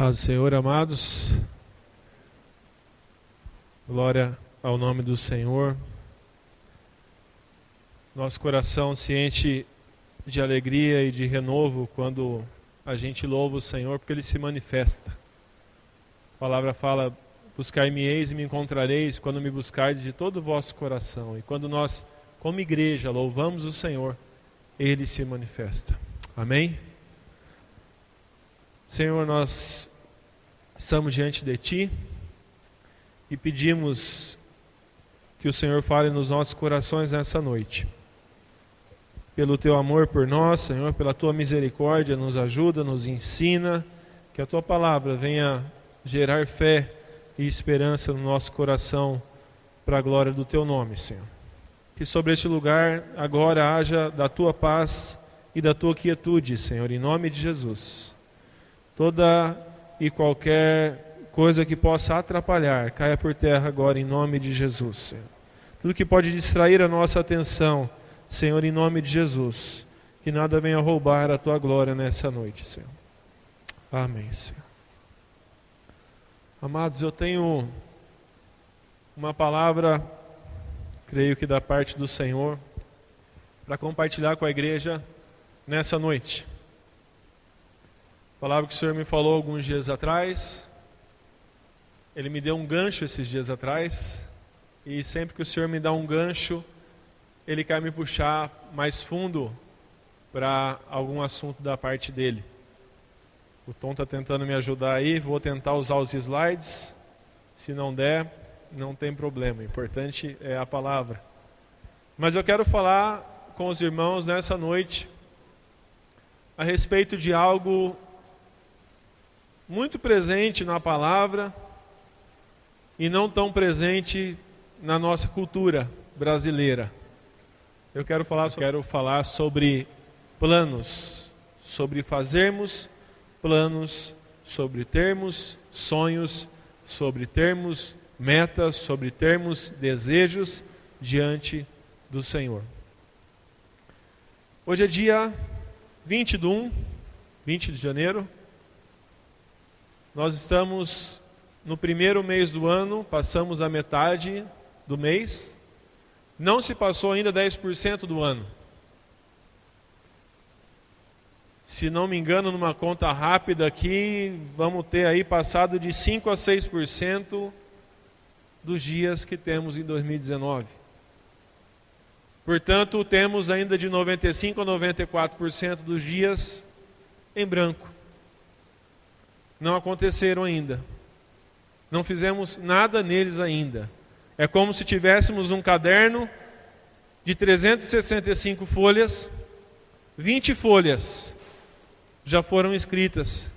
Paz do Senhor, amados. Glória ao nome do Senhor. Nosso coração se enche de alegria e de renovo quando a gente louva o Senhor, porque Ele se manifesta. A palavra fala: buscai-me-eis e me encontrareis quando me buscardes de todo o vosso coração. E quando nós, como igreja, louvamos o Senhor, Ele se manifesta. Amém? Senhor, nós estamos diante de Ti e pedimos que o Senhor fale nos nossos corações nessa noite. Pelo Teu amor por nós, Senhor, pela Tua misericórdia, nos ajuda, nos ensina, que a Tua palavra venha gerar fé e esperança no nosso coração para a glória do Teu nome, Senhor. Que sobre este lugar agora haja da Tua paz e da Tua quietude, Senhor, em nome de Jesus. Toda e qualquer coisa que possa atrapalhar, caia por terra agora em nome de Jesus, Senhor. Tudo que pode distrair a nossa atenção, Senhor, em nome de Jesus. Que nada venha roubar a Tua glória nessa noite, Senhor. Amém, Senhor. Amados, eu tenho uma palavra, creio que da parte do Senhor, para compartilhar com a igreja nessa noite. Palavra que o Senhor me falou alguns dias atrás. Ele me deu um gancho esses dias atrás. E sempre que o Senhor me dá um gancho, Ele quer me puxar mais fundo para algum assunto da parte dele. O Tom está tentando me ajudar aí. Vou tentar usar os slides. Se não der, não tem problema. O importante é a palavra. Mas eu quero falar com os irmãos nessa noite a respeito de algo muito presente na palavra e não tão presente na nossa cultura brasileira. Eu quero falar sobre planos, sobre fazermos planos, sobre termos sonhos, sobre termos metas, sobre termos desejos diante do Senhor. Hoje é dia 20 de janeiro. Nós estamos no primeiro mês do ano, passamos a metade do mês. Não se passou ainda 10% do ano. Se não me engano, numa conta rápida aqui, vamos ter aí passado de 5 a 6% dos dias que temos em 2019. Portanto, temos ainda de 95 a 94% dos dias em branco. Não aconteceram ainda. Não fizemos nada neles ainda. É como se tivéssemos um caderno de 365 folhas, 20 folhas já foram escritas,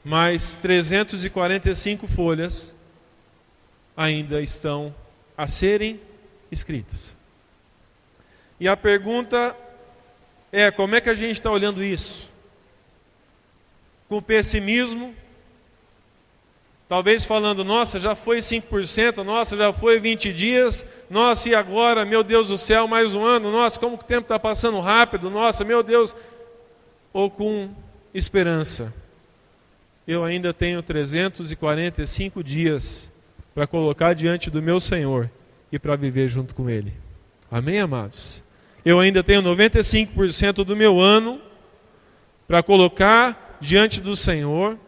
mas 345 folhas ainda estão a serem escritas. E a pergunta é: como é que a gente está olhando isso? Com pessimismo? Talvez falando: nossa, já foi 5%, nossa, já foi 20 dias, nossa, e agora, meu Deus do céu, mais um ano, nossa, como que o tempo está passando rápido, nossa, meu Deus. Ou com esperança: eu ainda tenho 345 dias para colocar diante do meu Senhor e para viver junto com Ele. Amém, amados? Eu ainda tenho 95% do meu ano para colocar diante do Senhor,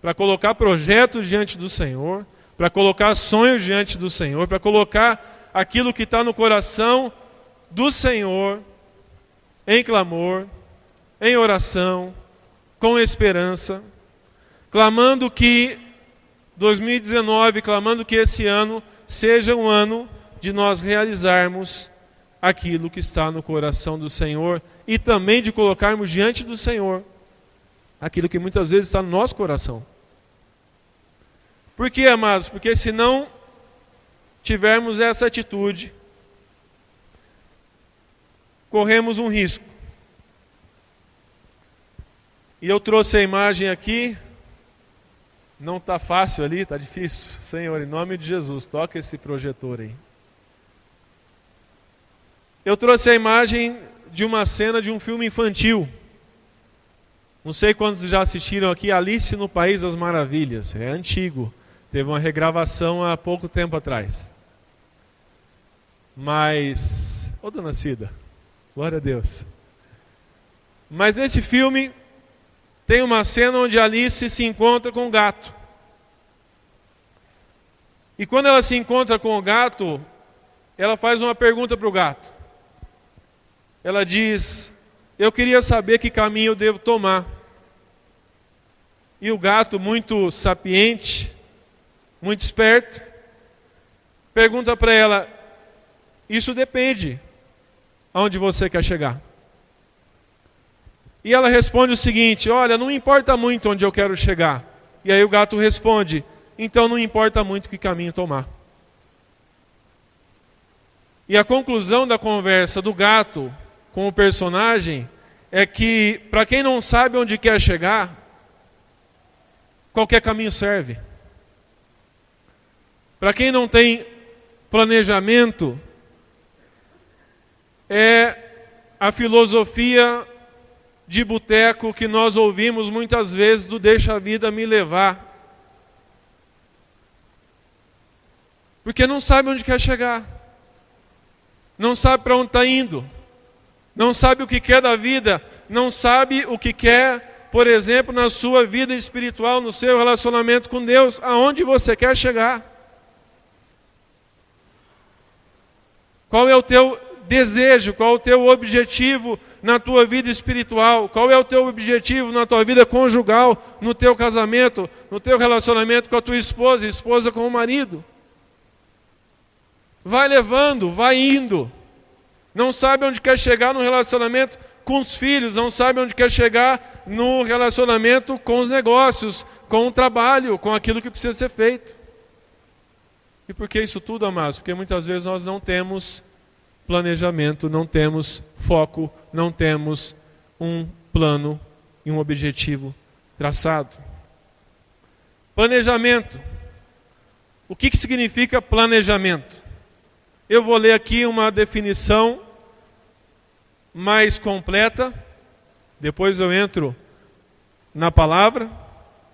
para colocar projetos diante do Senhor, para colocar sonhos diante do Senhor, para colocar aquilo que está no coração do Senhor em clamor, em oração, com esperança, clamando que 2019, clamando que esse ano seja um ano de nós realizarmos aquilo que está no coração do Senhor e também de colocarmos diante do Senhor aquilo que muitas vezes está no nosso coração. Por quê, amados? Porque se não tivermos essa atitude, corremos um risco. E eu trouxe a imagem aqui. Não está fácil ali, está difícil. Senhor, em nome de Jesus, toca esse projetor aí. Eu trouxe a imagem de uma cena de um filme infantil. Não sei quantos já assistiram aqui Alice no País das Maravilhas. É antigo. Teve uma regravação há pouco tempo atrás. Mas... Ô, dona Cida, glória a Deus. Mas nesse filme tem uma cena onde Alice se encontra com o gato. E quando ela se encontra com o gato, ela faz uma pergunta para o gato. Ela diz: eu queria saber que caminho eu devo tomar. E o gato, muito sapiente, muito esperto, pergunta para ela: isso depende aonde você quer chegar. E ela responde o seguinte: olha, não importa muito onde eu quero chegar. E aí o gato responde: então não importa muito que caminho tomar. E a conclusão da conversa do gato com o personagem é que, para quem não sabe onde quer chegar, qualquer caminho serve. Para quem não tem planejamento, é a filosofia de boteco que nós ouvimos muitas vezes do deixa a vida me levar. Porque não sabe onde quer chegar. Não sabe para onde está indo. Não sabe o que quer da vida. Não sabe o que quer, por exemplo, na sua vida espiritual, no seu relacionamento com Deus. Aonde você quer chegar? Qual é o teu desejo? Qual é o teu objetivo na tua vida espiritual? Qual é o teu objetivo na tua vida conjugal, no teu casamento, no teu relacionamento com a tua esposa, esposa com o marido? Vai levando, vai indo. Não sabe onde quer chegar no relacionamento com os filhos, não sabe onde quer chegar no relacionamento com os negócios, com o trabalho, com aquilo que precisa ser feito. E por que isso tudo, amados? Porque muitas vezes nós não temos planejamento, não temos foco, não temos um plano e um objetivo traçado. Planejamento. O que significa planejamento? Eu vou ler aqui uma definição mais completa, depois eu entro na palavra.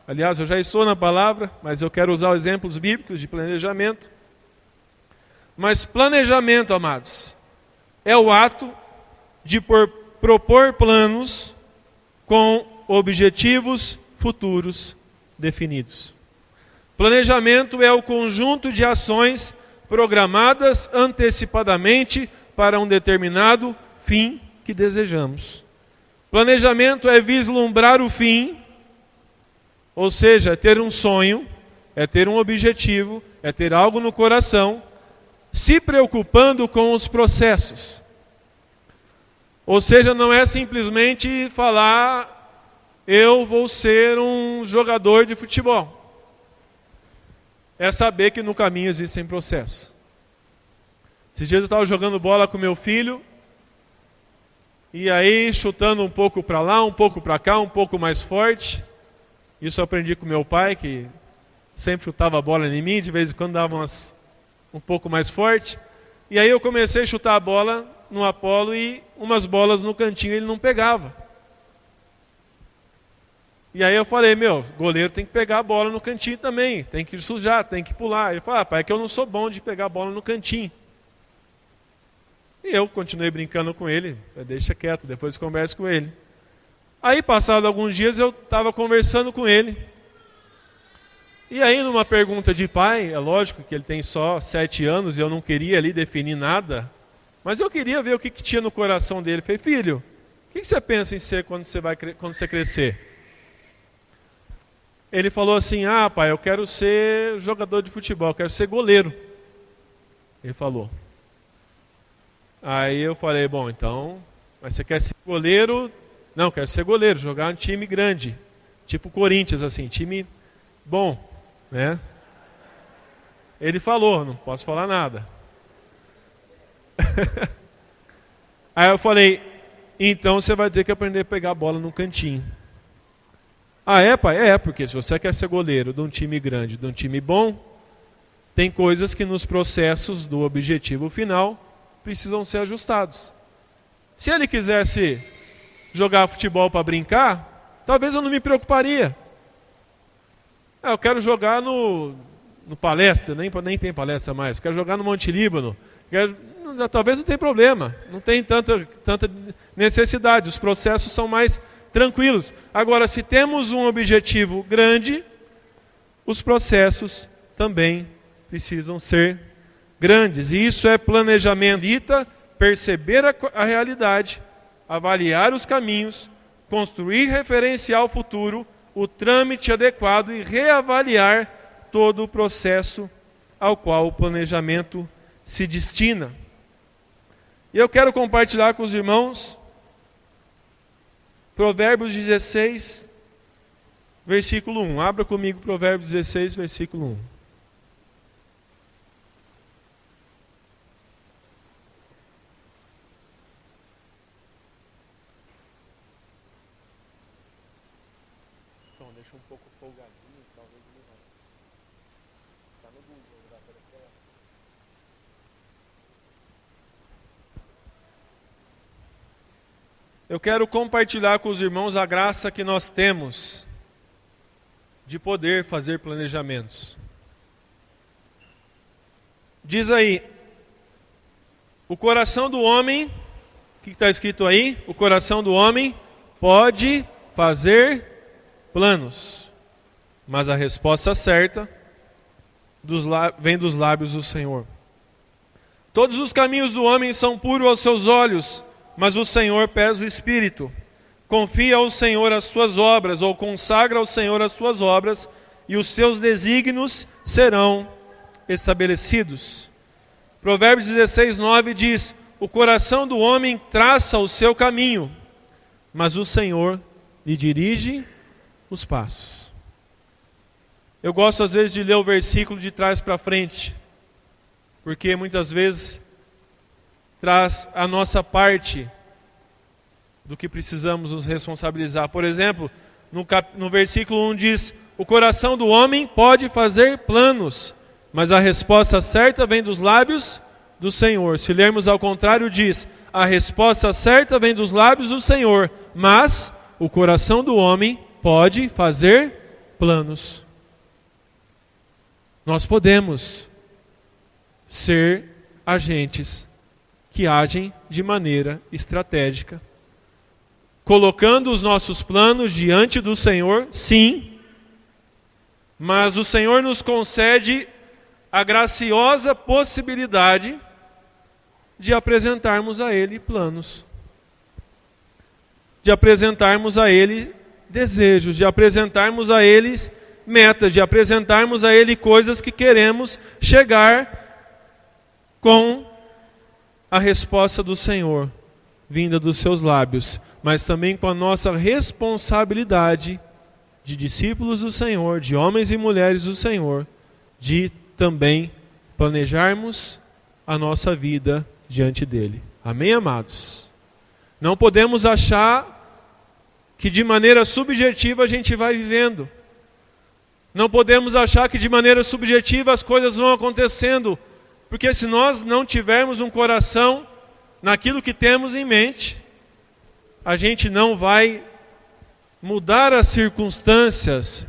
Aliás, eu já estou na palavra, mas eu quero usar exemplos bíblicos de planejamento. Mas planejamento, amados, é o ato de propor planos com objetivos futuros definidos. Planejamento é o conjunto de ações programadas antecipadamente para um determinado fim que desejamos. Planejamento é vislumbrar o fim, ou seja, é ter um sonho, é ter um objetivo, é ter algo no coração, se preocupando com os processos. Ou seja, não é simplesmente falar, eu vou ser um jogador de futebol. É saber que no caminho existem processos. Esses dias eu estava jogando bola com meu filho, e aí chutando um pouco para lá, um pouco para cá, um pouco mais forte. Isso eu aprendi com meu pai, que sempre chutava a bola em mim, de vez em quando dava um pouco mais forte. E aí eu comecei a chutar a bola no Apolo e umas bolas no cantinho ele não pegava. E aí eu falei, goleiro tem que pegar a bola no cantinho também, tem que sujar, tem que pular. Ele falou, pai, é que eu não sou bom de pegar a bola no cantinho. E eu continuei brincando com ele, deixa quieto, depois converso com ele. Aí, passado alguns dias, eu estava conversando com ele. E aí, numa pergunta de pai, é lógico que ele tem só 7 anos e eu não queria ali definir nada, mas eu queria ver o que tinha no coração dele. Eu falei, filho, o que você pensa em ser quando você crescer? Ele falou assim, pai, eu quero ser jogador de futebol, eu quero ser goleiro. Ele falou. Aí eu falei, bom, então, mas você quer ser goleiro? Não, eu quero ser goleiro, jogar em time grande, tipo Corinthians, assim, time bom, né? Ele falou, não posso falar nada. Aí eu falei, então você vai ter que aprender a pegar a bola no cantinho. Ah, é, pai? É, porque se você quer ser goleiro de um time grande, de um time bom, tem coisas que nos processos do objetivo final precisam ser ajustados. Se ele quisesse jogar futebol para brincar, talvez eu não me preocuparia. Eu quero jogar no Palestra, nem tem Palestra mais. Quero jogar no Monte Líbano. Talvez não tenha problema, não tem tanta necessidade. Os processos são mais tranquilos. Agora, se temos um objetivo grande, os processos também precisam ser grandes. E isso é planejamento. Perceber a realidade, avaliar os caminhos, construir referencial futuro, o trâmite adequado e reavaliar todo o processo ao qual o planejamento se destina. E eu quero compartilhar com os irmãos Provérbios 16, versículo 1. Abra comigo Provérbios 16, versículo 1. Então, deixa um pouco folgadinho, talvez ele vai. Está no Google, dá para aparecer. Eu quero compartilhar com os irmãos a graça que nós temos de poder fazer planejamentos. Diz aí, o coração do homem, o que está escrito aí? O coração do homem pode fazer planos, mas a resposta certa vem dos lábios do Senhor. Todos os caminhos do homem são puros aos seus olhos, mas o Senhor pesa o espírito. Confia ao Senhor as suas obras, ou consagra ao Senhor as suas obras, e os seus desígnios serão estabelecidos. Provérbios 16, 9 diz: o coração do homem traça o seu caminho, mas o Senhor lhe dirige os passos. Eu gosto às vezes de ler o versículo de trás para frente, porque muitas vezes traz a nossa parte do que precisamos nos responsabilizar. Por exemplo, no versículo 1 diz: o coração do homem pode fazer planos, mas a resposta certa vem dos lábios do Senhor. Se lermos ao contrário, diz: a resposta certa vem dos lábios do Senhor, mas o coração do homem pode fazer planos. Nós podemos ser agentes que agem de maneira estratégica, colocando os nossos planos diante do Senhor, sim, mas o Senhor nos concede a graciosa possibilidade de apresentarmos a Ele planos, de apresentarmos a Ele desejos, de apresentarmos a Ele metas, de apresentarmos a Ele coisas que queremos chegar com a resposta do Senhor, vinda dos seus lábios, mas também com a nossa responsabilidade de discípulos do Senhor, de homens e mulheres do Senhor, de também planejarmos a nossa vida diante dele. Amém, amados? Não podemos achar que de maneira subjetiva a gente vai vivendo. Não podemos achar que de maneira subjetiva as coisas vão acontecendo, porque se nós não tivermos um coração naquilo que temos em mente, a gente não vai mudar as circunstâncias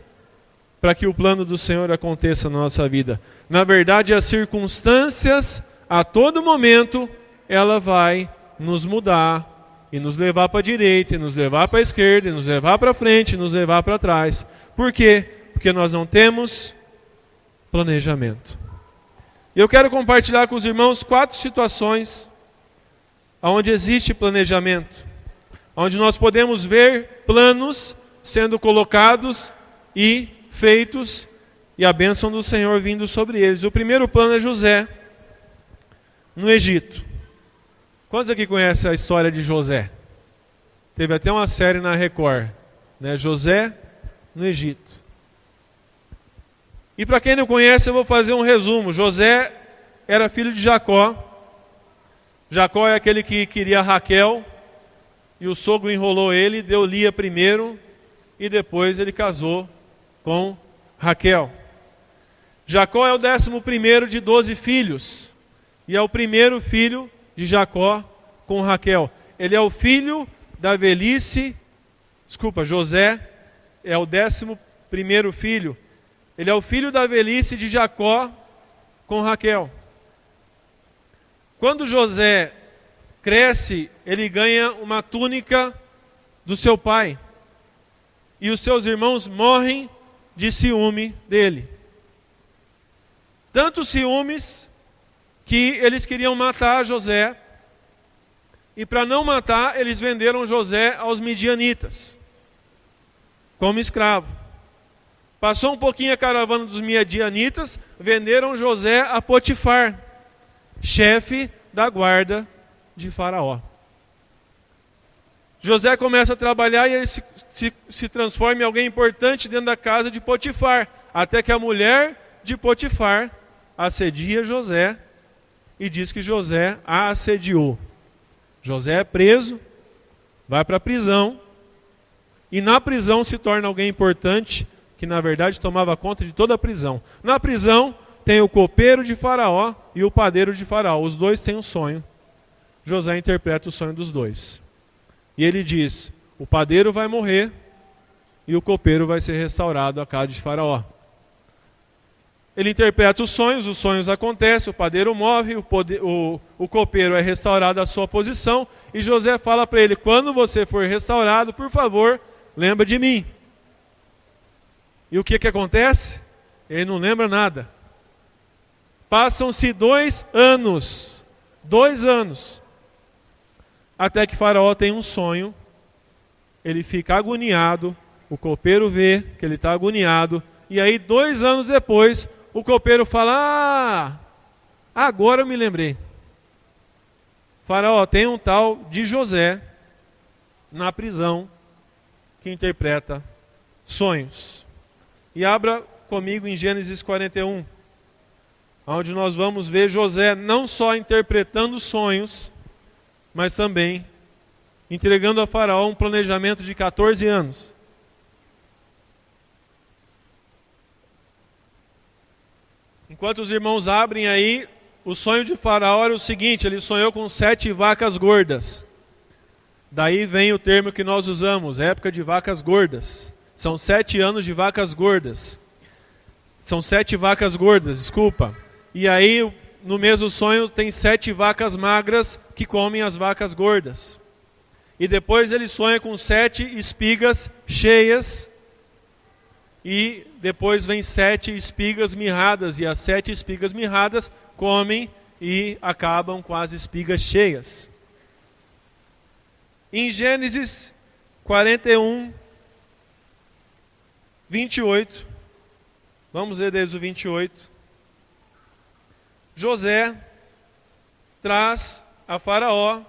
para que o plano do Senhor aconteça na nossa vida. Na verdade, as circunstâncias, a todo momento, ela vai nos mudar e nos levar para a direita, e nos levar para a esquerda, e nos levar para frente, e nos levar para trás. Por quê? Porque nós não temos planejamento. E eu quero compartilhar com os irmãos 4 situações onde existe planejamento, onde nós podemos ver planos sendo colocados e feitos e a bênção do Senhor vindo sobre eles. O primeiro plano é José, no Egito. Quantos aqui conhecem a história de José? Teve até uma série na Record, né? José no Egito. E para quem não conhece, eu vou fazer um resumo. José era filho de Jacó. Jacó é aquele que queria Raquel, e o sogro enrolou ele, deu Lia primeiro, e depois ele casou com Raquel. Jacó é o 11º de 12 filhos, e é o primeiro filho de Jacó com Raquel. Ele é o filho da velhice, José é o 11º filho. Ele é o filho da velhice de Jacó com Raquel. Quando José cresce, ele ganha uma túnica do seu pai. E os seus irmãos morrem de ciúme dele. Tanto ciúmes que eles queriam matar José. E para não matar, eles venderam José aos midianitas como escravo. Passou um pouquinho a caravana dos midianitas, venderam José a Potifar, chefe da guarda de Faraó. José começa a trabalhar e ele se transforma em alguém importante dentro da casa de Potifar, até que a mulher de Potifar assedia José e diz que José a assediou. José é preso, vai para a prisão, e na prisão se torna alguém importante, que na verdade tomava conta de toda a prisão. Na prisão tem o copeiro de Faraó e o padeiro de Faraó. Os dois têm um sonho. José interpreta o sonho dos dois. E ele diz, o padeiro vai morrer e o copeiro vai ser restaurado à casa de Faraó. Ele interpreta os sonhos acontecem, o padeiro morre, o copeiro é restaurado à sua posição, e José fala para ele, quando você for restaurado, por favor, lembra de mim. E o que acontece? Ele não lembra nada. Passam-se 2 anos, até que Faraó tem um sonho, ele fica agoniado, o copeiro vê que ele está agoniado, e aí 2 anos depois, o copeiro fala, agora eu me lembrei. Faraó, tem um tal de José na prisão que interpreta sonhos. E abra comigo em Gênesis 41, onde nós vamos ver José não só interpretando sonhos, mas também entregando a Faraó um planejamento de 14 anos. Enquanto os irmãos abrem aí, o sonho de Faraó era o seguinte, ele sonhou com 7 vacas gordas. Daí vem o termo que nós usamos, época de vacas gordas. São 7 anos de vacas gordas. São 7 vacas gordas, desculpa. E aí, no mesmo sonho, tem 7 vacas magras que comem as vacas gordas. E depois ele sonha com 7 espigas cheias. E depois vem 7 espigas mirradas, e as 7 espigas mirradas comem e acabam com as espigas cheias. Em Gênesis 41, 28, vamos ler desde o 28, José traz a Faraó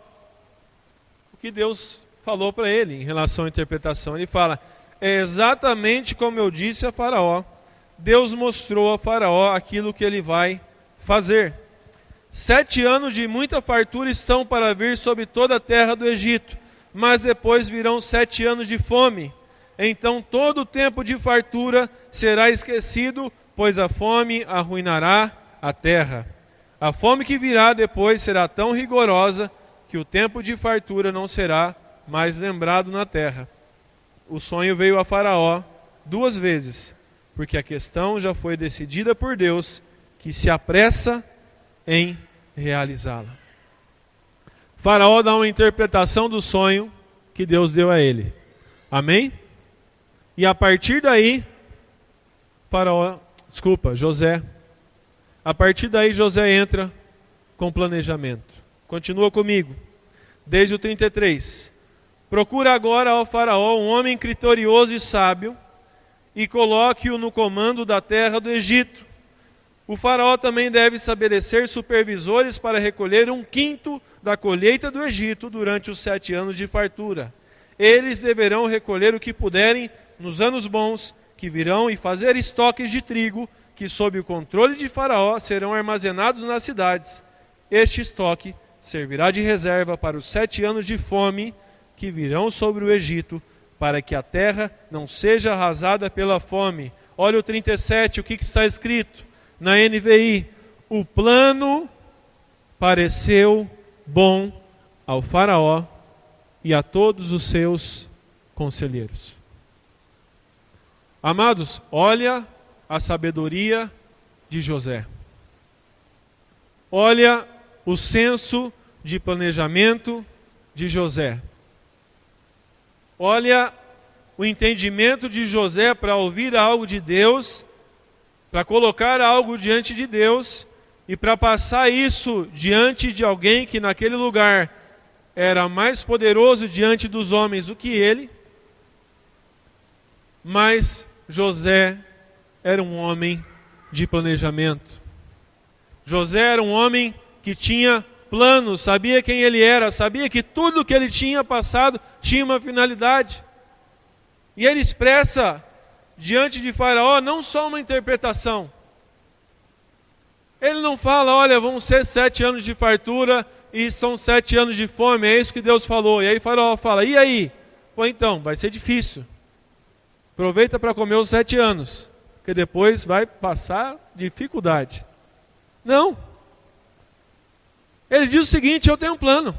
o que Deus falou para ele em relação à interpretação. Ele fala, é exatamente como eu disse a Faraó, Deus mostrou a Faraó aquilo que ele vai fazer. 7 anos de muita fartura estão para vir sobre toda a terra do Egito, mas depois virão 7 anos de fome. Então todo o tempo de fartura será esquecido, pois a fome arruinará a terra. A fome que virá depois será tão rigorosa que o tempo de fartura não será mais lembrado na terra. O sonho veio a Faraó 2 vezes, porque a questão já foi decidida por Deus, que se apressa em realizá-la. Faraó dá uma interpretação do sonho que Deus deu a ele. Amém? E a partir daí, José. A partir daí José entra com planejamento. Continua comigo. Desde o 33. Procura agora ao Faraó um homem criterioso e sábio e coloque-o no comando da terra do Egito. O Faraó também deve estabelecer supervisores para recolher 1/5 da colheita do Egito durante os 7 anos de fartura. Eles deverão recolher o que puderem nos anos bons que virão e fazer estoques de trigo que, sob o controle de Faraó, serão armazenados nas cidades. Este estoque servirá de reserva para os 7 anos de fome que virão sobre o Egito, para que a terra não seja arrasada pela fome. Olha o 37, o que está escrito na NVI? O plano pareceu bom ao Faraó e a todos os seus conselheiros. Amados, olha a sabedoria de José. Olha o senso de planejamento de José. Olha o entendimento de José para ouvir algo de Deus, para colocar algo diante de Deus e para passar isso diante de alguém que naquele lugar era mais poderoso diante dos homens do que ele. Mas José era um homem de planejamento. José era um homem que tinha planos, sabia quem ele era, sabia que tudo que ele tinha passado tinha uma finalidade. E ele expressa diante de Faraó não só uma interpretação. Ele não fala, olha, vão ser 7 anos de fartura e são 7 anos de fome, é isso que Deus falou. E aí Faraó fala, e aí? Pô, então, vai ser difícil. Aproveita para comer os 7 anos, porque depois vai passar dificuldade. Não. Ele diz o seguinte, eu tenho um plano.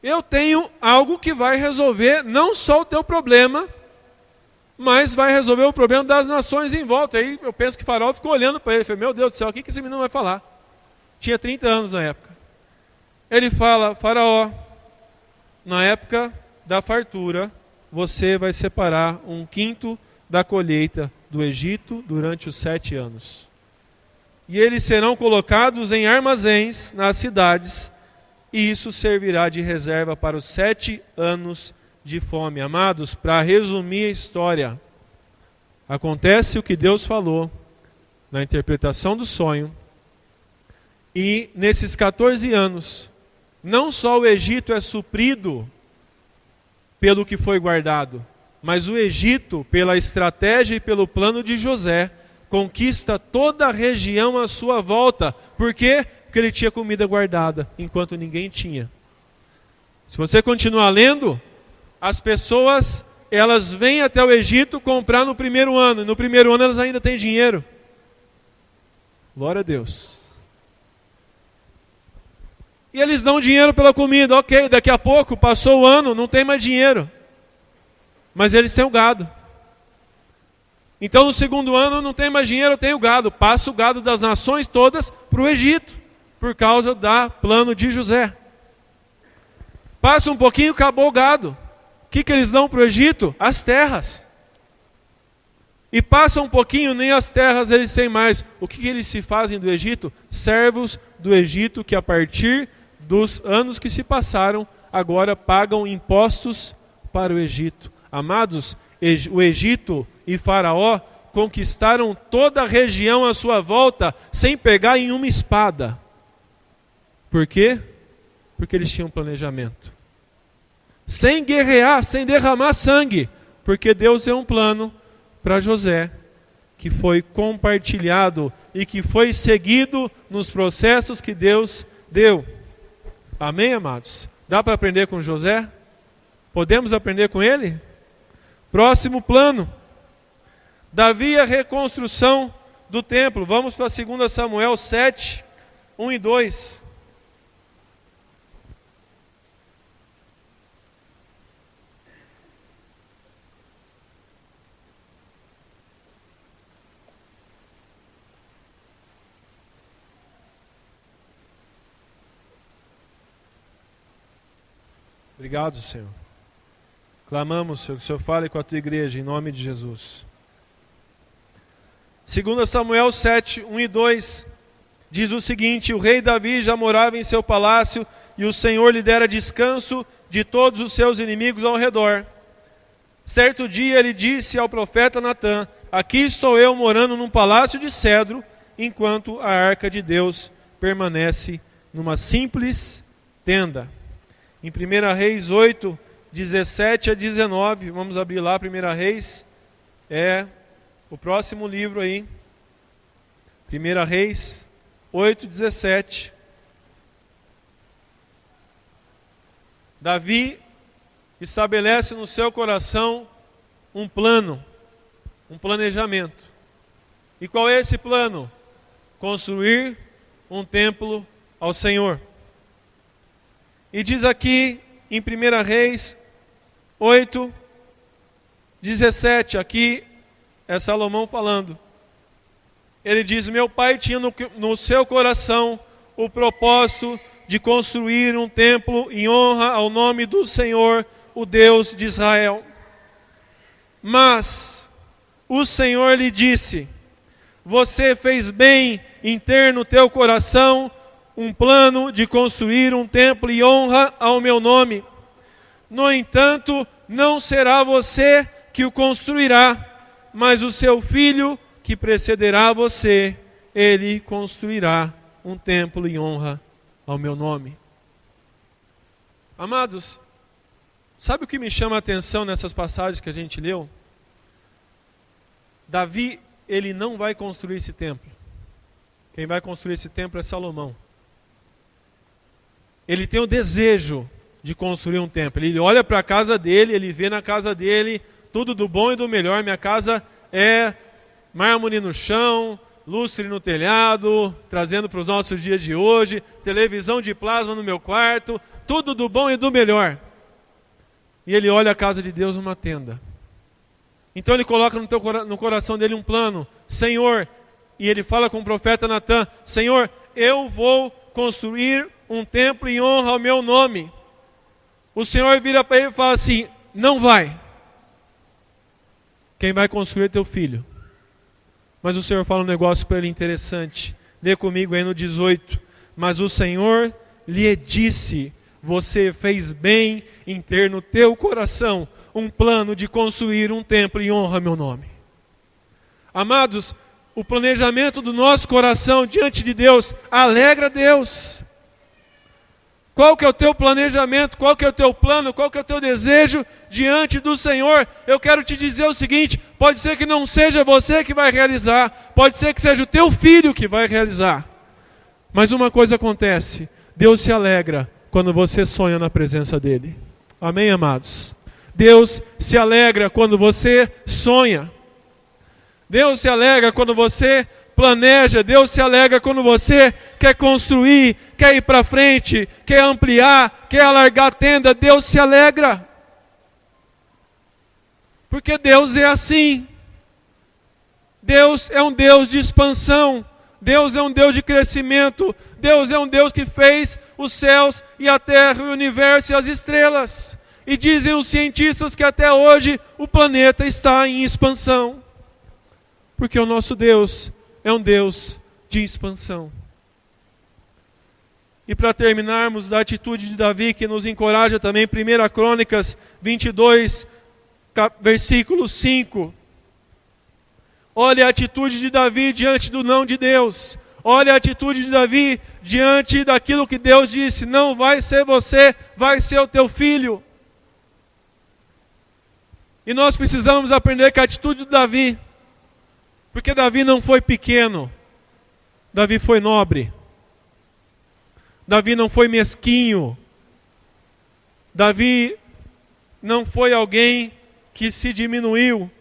Eu tenho algo que vai resolver não só o teu problema, mas vai resolver o problema das nações em volta. Aí eu penso que Faraó ficou olhando para ele, falei, meu Deus do céu, o que esse menino vai falar? Tinha 30 anos na época. Ele fala, Faraó, na época da fartura, você vai separar 1/5 da colheita do Egito durante os 7 anos. E eles serão colocados em armazéns nas cidades, e isso servirá de reserva para os 7 anos de fome. Amados, para resumir a história, acontece o que Deus falou na interpretação do sonho, e nesses 14 anos, não só o Egito é suprido pelo que foi guardado, mas o Egito, pela estratégia e pelo plano de José, conquista toda a região à sua volta. Por quê? Porque ele tinha comida guardada, enquanto ninguém tinha. Se você continuar lendo, as pessoas, elas vêm até o Egito comprar no primeiro ano, e no primeiro ano elas ainda têm dinheiro. Glória a Deus. E eles dão dinheiro pela comida, ok, daqui a pouco, passou o ano, não tem mais dinheiro. Mas eles têm o gado. Então no segundo ano não tem mais dinheiro, tem o gado. Passa o gado das nações todas para o Egito, por causa do plano de José. Passa um pouquinho, acabou o gado. O que eles dão para o Egito? As terras. E passa um pouquinho, nem as terras eles têm mais. O que eles se fazem do Egito? Servos do Egito que a partir dos anos que se passaram, agora pagam impostos para o Egito. Amados, o Egito e Faraó conquistaram toda a região à sua volta sem pegar em uma espada. Por quê? Porque eles tinham planejamento. Sem guerrear, sem derramar sangue, porque Deus deu um plano para José, que foi compartilhado e que foi seguido nos processos que Deus deu. Amém, amados? Dá para aprender com José? Podemos aprender com ele? Próximo plano. Davi e a reconstrução do templo. Vamos para 2 Samuel 7, 1 e 2. Obrigado, Senhor. Clamamos, Senhor, que o Senhor fale com a tua igreja, em nome de Jesus. 2 Samuel 7, 1 e 2, diz o seguinte: o rei Davi já morava em seu palácio, e o Senhor lhe dera descanso de todos os seus inimigos ao redor. Certo dia ele disse ao profeta Natã: aqui estou eu morando num palácio de cedro, enquanto a arca de Deus permanece numa simples tenda. Em 1 Reis 8, 17 a 19, vamos abrir lá 1 Reis, é o próximo livro aí. 1 Reis 8, 17. Davi estabelece no seu coração um plano, um planejamento. E qual é esse plano? Construir um templo ao Senhor. E diz aqui em 1 Reis 8, 17, aqui é Salomão falando. Ele diz: meu pai tinha no seu coração o propósito de construir um templo em honra ao nome do Senhor, o Deus de Israel. Mas o Senhor lhe disse: você fez bem em ter no teu coração um plano de construir um templo em honra ao meu nome. No entanto, não será você que o construirá, mas o seu filho que precederá você, ele construirá um templo em honra ao meu nome. Amados, sabe o que me chama a atenção nessas passagens que a gente leu? Davi, ele não vai construir esse templo. Quem vai construir esse templo é Salomão. Ele tem o desejo de construir um templo. Ele olha para a casa dele, ele vê na casa dele tudo do bom e do melhor. Minha casa é mármore no chão, lustre no telhado, trazendo para os nossos dias de hoje, televisão de plasma no meu quarto, tudo do bom e do melhor. E ele olha a casa de Deus numa tenda. Então ele coloca no coração dele um plano: Senhor, e ele fala com o profeta Natã: Senhor, eu vou construir um templo em honra ao meu nome. O Senhor vira para ele e fala assim: não vai. Quem vai construir é teu filho. Mas o Senhor fala um negócio para ele interessante. Lê comigo aí no 18. Mas o Senhor lhe disse: você fez bem em ter no teu coração um plano de construir um templo em honra ao meu nome. Amados, o planejamento do nosso coração diante de Deus alegra Deus. Qual que é o teu planejamento? Qual que é o teu plano? Qual que é o teu desejo diante do Senhor? Eu quero te dizer o seguinte: pode ser que não seja você que vai realizar, pode ser que seja o teu filho que vai realizar. Mas uma coisa acontece: Deus se alegra quando você sonha na presença dEle. Amém, amados? Deus se alegra quando você sonha. Deus se alegra quando você planeja. Deus se alegra quando você quer construir, quer ir para frente, quer ampliar, quer alargar a tenda. Deus se alegra. Porque Deus é assim. Deus é um Deus de expansão. Deus é um Deus de crescimento. Deus é um Deus que fez os céus e a terra, o universo e as estrelas. E dizem os cientistas que até hoje o planeta está em expansão. Porque o nosso Deus é um Deus de expansão. E para terminarmos, da atitude de Davi, que nos encoraja também, 1 Crônicas 22, versículo 5. Olha a atitude de Davi diante do não de Deus. Olha a atitude de Davi diante daquilo que Deus disse: não vai ser você, vai ser o teu filho. E nós precisamos aprender com a atitude de Davi. Porque Davi não foi pequeno. Davi foi nobre. Davi não foi mesquinho. Davi não foi alguém que se diminuiu.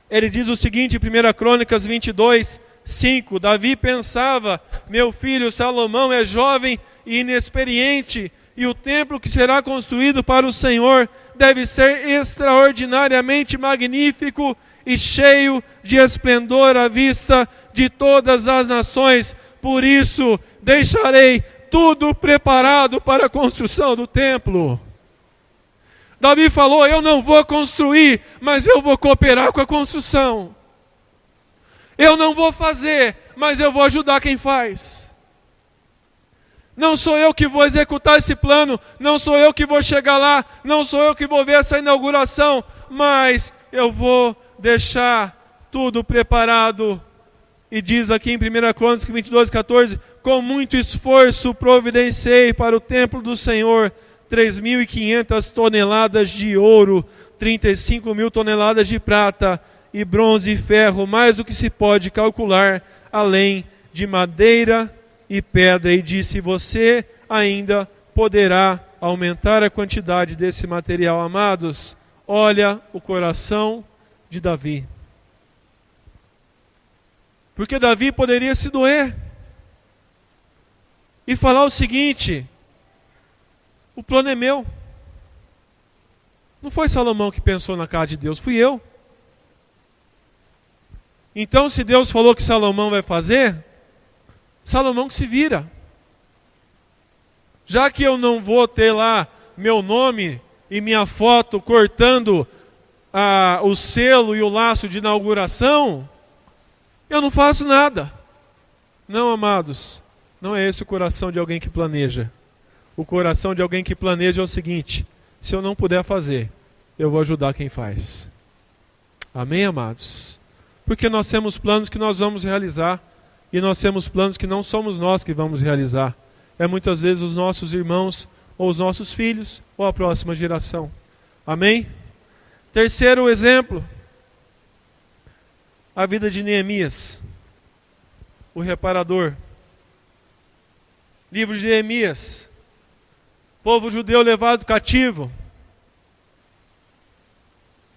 Ele diz o seguinte em 1 Crônicas 22, 5. Davi pensava: meu filho Salomão é jovem e inexperiente, e o templo que será construído para o Senhor deve ser extraordinariamente magnífico e cheio de esplendor à vista de todas as nações. Por isso deixarei tudo preparado para a construção do templo. Davi falou: eu não vou construir, mas eu vou cooperar com a construção. Eu não vou fazer, mas eu vou ajudar quem faz. Não sou eu que vou executar esse plano, não sou eu que vou chegar lá, não sou eu que vou ver essa inauguração, mas eu vou deixar tudo preparado. E diz aqui em 1 Crônicas 22, 14: com muito esforço providenciei para o templo do Senhor 3.500 toneladas de ouro, 35.000 toneladas de prata, e bronze e ferro, mais do que se pode calcular, além de madeira e pedra. E disse: você ainda poderá aumentar a quantidade desse material. Amados, olha o coração de Davi. Porque Davi poderia se doer e falar o seguinte: o plano é meu, Não foi Salomão que pensou na casa de Deus, fui eu. Então, se Deus falou que Salomão vai fazer, Salomão que se vira. Já que eu não vou ter lá meu nome e minha foto cortando o selo e o laço de inauguração, eu não faço nada. Não, amados, não é esse o coração de alguém que planeja. O coração de alguém que planeja é o seguinte: se eu não puder fazer, eu vou ajudar quem faz. Amém, amados? Porque nós temos planos que nós vamos realizar, e nós temos planos que não somos nós que vamos realizar. É muitas vezes os nossos irmãos, ou os nossos filhos, ou a próxima geração. Amém? Terceiro exemplo, a vida de Neemias, o reparador. Livro de Neemias, povo judeu levado cativo,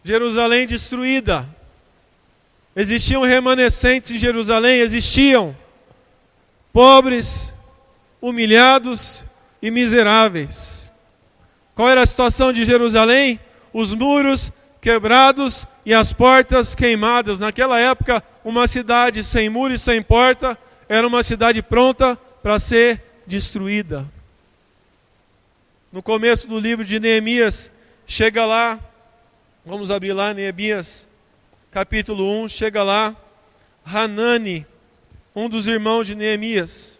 Jerusalém destruída. Existiam remanescentes em Jerusalém, existiam pobres, humilhados e miseráveis. Qual era a situação de Jerusalém? Os muros quebrados e as portas queimadas. Naquela época, uma cidade sem muro e sem porta era uma cidade pronta para ser destruída. No começo do livro de Neemias, chega lá, vamos abrir lá, Neemias, capítulo 1, chega lá, Hanani, um dos irmãos de Neemias.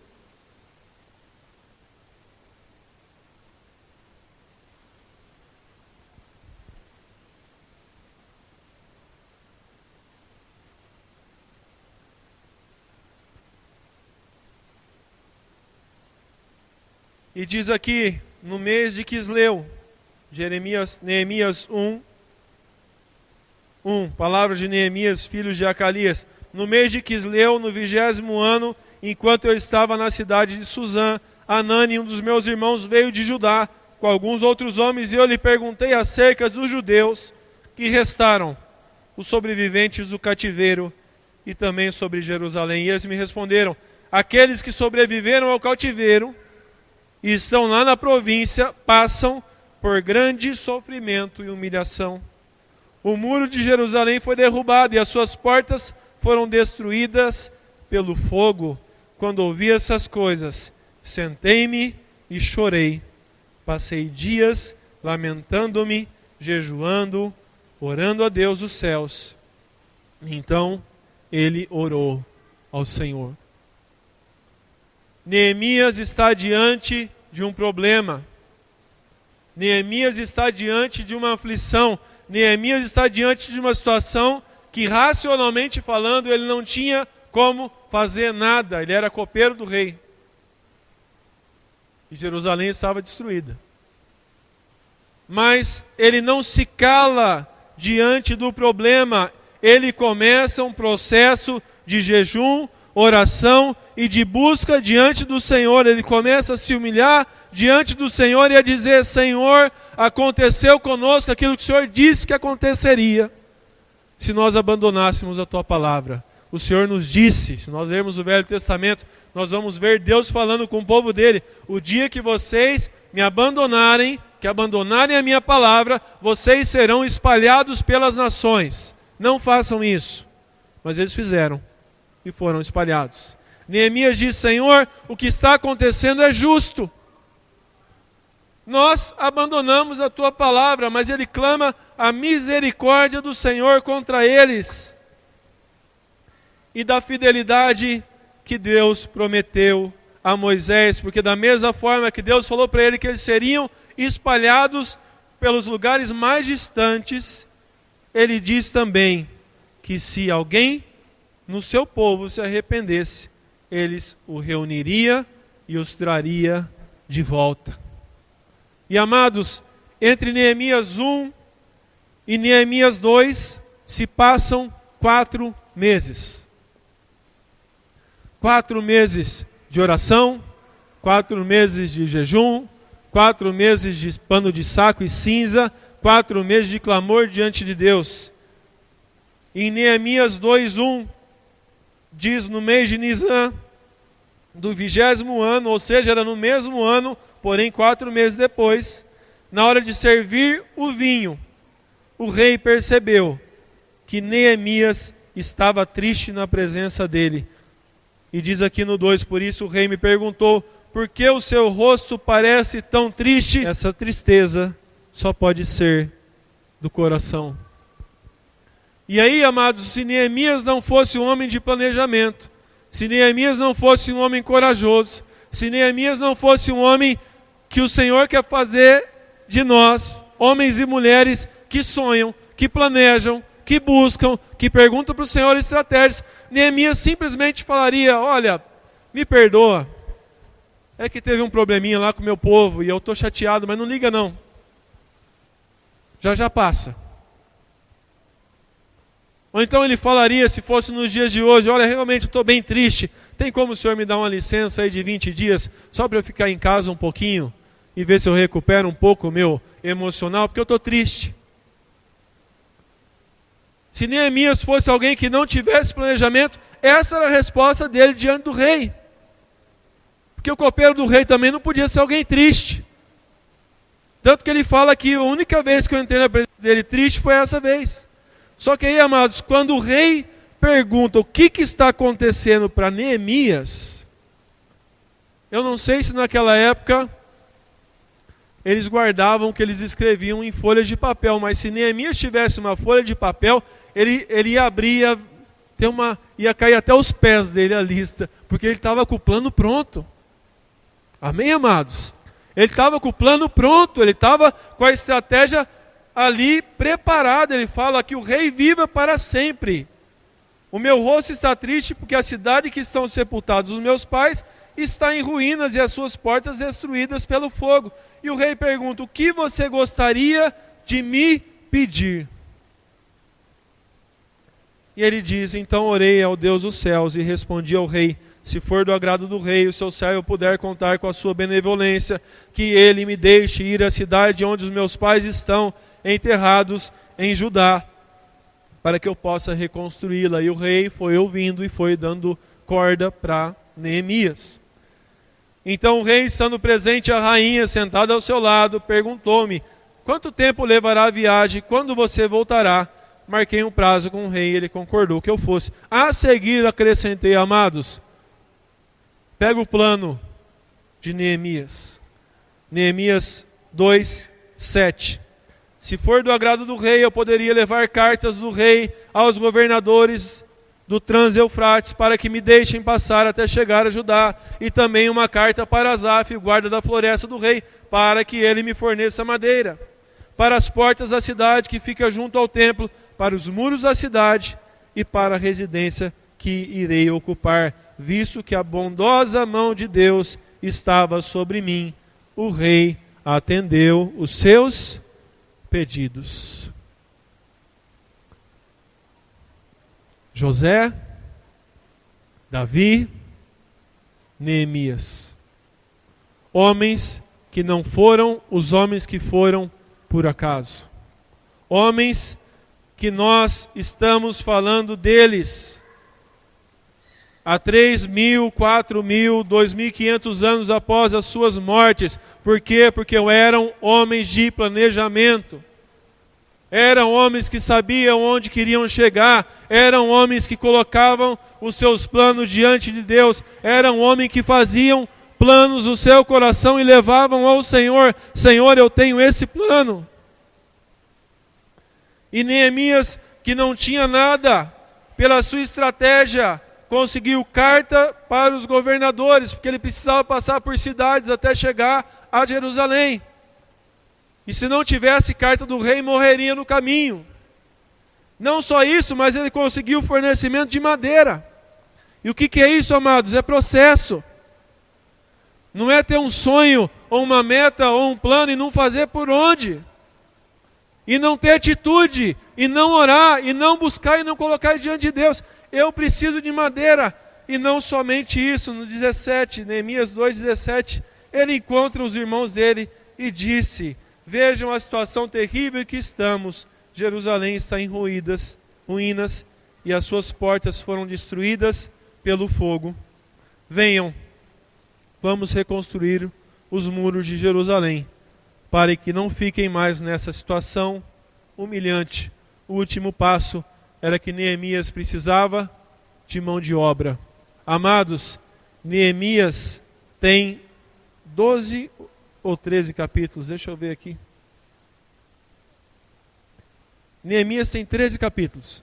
E diz aqui, no mês de Quisleu, Neemias 1, palavra de Neemias, filho de Acalias. No mês de Quisleu, no 20º ano, enquanto eu estava na cidade de Suzã, Hanani, um dos meus irmãos, veio de Judá, com alguns outros homens, e eu lhe perguntei acerca dos judeus que restaram, os sobreviventes do cativeiro, e também sobre Jerusalém. E eles me responderam: aqueles que sobreviveram ao cativeiro e estão lá na província, passam por grande sofrimento e humilhação. O muro de Jerusalém foi derrubado e as suas portas foram destruídas pelo fogo. Quando ouvi essas coisas, sentei-me e chorei. Passei dias lamentando-me, jejuando, orando a Deus dos céus. Então ele orou ao Senhor. Neemias está diante de um problema. Neemias está diante de uma aflição. Neemias está diante de uma situação que, racionalmente falando, ele não tinha como fazer nada. Ele era copeiro do rei. E Jerusalém estava destruída. Mas ele não se cala diante do problema. Ele começa um processo de jejum, oração e de busca diante do Senhor. Ele começa a se humilhar diante do Senhor e a dizer: Senhor, aconteceu conosco aquilo que o Senhor disse que aconteceria se nós abandonássemos a Tua palavra. O Senhor nos disse, se nós lermos o Velho Testamento, nós vamos ver Deus falando com o povo dele: o dia que vocês me abandonarem, que abandonarem a minha palavra, vocês serão espalhados pelas nações. Não façam isso. Mas eles fizeram e foram espalhados. Neemias diz: Senhor, o que está acontecendo é justo. Nós abandonamos a Tua palavra, mas ele clama a misericórdia do Senhor contra eles e da fidelidade que Deus prometeu a Moisés, porque da mesma forma que Deus falou para ele que eles seriam espalhados pelos lugares mais distantes, ele diz também que se alguém no seu povo se arrependesse, eles o reuniria e os traria de volta. E amados, entre Neemias 1 e Neemias 2 se passam 4 meses. 4 meses de oração, 4 meses de jejum, 4 meses de pano de saco e cinza, 4 meses de clamor diante de Deus. Em Neemias 2:1 diz: no mês de Nisan, do 20º ano, ou seja, era no mesmo ano, porém 4 meses depois, na hora de servir o vinho, o rei percebeu que Neemias estava triste na presença dele. E diz aqui no 2, por isso o rei me perguntou, por que o seu rosto parece tão triste? Essa tristeza só pode ser do coração. E aí, amados, se Neemias não fosse um homem de planejamento, se Neemias não fosse um homem corajoso, se Neemias não fosse um homem que o Senhor quer fazer de nós, homens e mulheres que sonham, que planejam, que buscam, que perguntam para o Senhor estratégias, Neemias simplesmente falaria, olha, me perdoa, é que teve um probleminha lá com o meu povo e eu estou chateado, mas não liga não. Já passa. Ou então ele falaria, se fosse nos dias de hoje, olha, realmente estou bem triste, tem como o Senhor me dar uma licença aí de 20 dias, só para eu ficar em casa um pouquinho e ver se eu recupero um pouco o meu emocional, porque eu estou triste. Se Neemias fosse alguém que não tivesse planejamento, essa era a resposta dele diante do rei. Porque o copeiro do rei também não podia ser alguém triste. Tanto que ele fala que a única vez que eu entrei na presença dele triste foi essa vez. Só que aí, amados, quando o rei pergunta o que está acontecendo para Neemias, eu não sei se naquela época eles guardavam o que eles escreviam em folhas de papel, mas se Neemias tivesse uma folha de papel, ele ia abrir, ia cair até os pés dele a lista, porque ele estava com o plano pronto. Amém, amados? Ele estava com o plano pronto, ele estava com a estratégia ali preparada. Ele fala que o rei viva para sempre. O meu rosto está triste porque a cidade que estão sepultados os meus pais está em ruínas e as suas portas destruídas pelo fogo. E o rei pergunta, o que você gostaria de me pedir? E ele diz, então orei ao Deus dos céus e respondi ao rei, se for do agrado do rei, o seu servo puder contar com a sua benevolência, que ele me deixe ir à cidade onde os meus pais estão enterrados em Judá, para que eu possa reconstruí-la. E o rei foi ouvindo e foi dando corda para Neemias. Então o rei, estando presente a rainha, sentada ao seu lado, perguntou-me, quanto tempo levará a viagem, quando você voltará? Marquei um prazo com o rei, ele concordou que eu fosse. A seguir acrescentei, amados, pega o plano de Neemias. Neemias 2, 7. Se for do agrado do rei, eu poderia levar cartas do rei aos governadores do Trans-Eufrates para que me deixem passar até chegar a Judá, e também uma carta para Asaf, guarda da floresta do rei, para que ele me forneça madeira, para as portas da cidade que fica junto ao templo, para os muros da cidade e para a residência que irei ocupar, visto que a bondosa mão de Deus estava sobre mim. O rei atendeu os seus pedidos. José, Davi, Neemias. Homens que não foram os homens que foram por acaso. Homens que nós estamos falando deles há 3.000, 4.000, 2.500 anos após as suas mortes. Por quê? Porque eram homens de planejamento. Eram homens que sabiam onde queriam chegar. Eram homens que colocavam os seus planos diante de Deus. Eram homens que faziam planos no seu coração e levavam ao Senhor. Senhor, eu tenho esse plano. E Neemias, que não tinha nada, pela sua estratégia, conseguiu carta para os governadores, porque ele precisava passar por cidades até chegar a Jerusalém. E se não tivesse carta do rei, morreria no caminho. Não só isso, mas ele conseguiu fornecimento de madeira. E o que é isso, amados? É processo. Não é ter um sonho, ou uma meta, ou um plano e não fazer por onde. E não ter atitude, e não orar, e não buscar, e não colocar diante de Deus. Eu preciso de madeira. E não somente isso, no 17, Neemias 2,17, ele encontra os irmãos dele e disse, vejam a situação terrível em que estamos. Jerusalém está em ruínas, e as suas portas foram destruídas pelo fogo. Venham, vamos reconstruir os muros de Jerusalém, para que não fiquem mais nessa situação humilhante. O último passo era que Neemias precisava de mão de obra. Amados, Neemias tem 12 ou 13 capítulos, deixa eu ver aqui. Neemias tem 13 capítulos.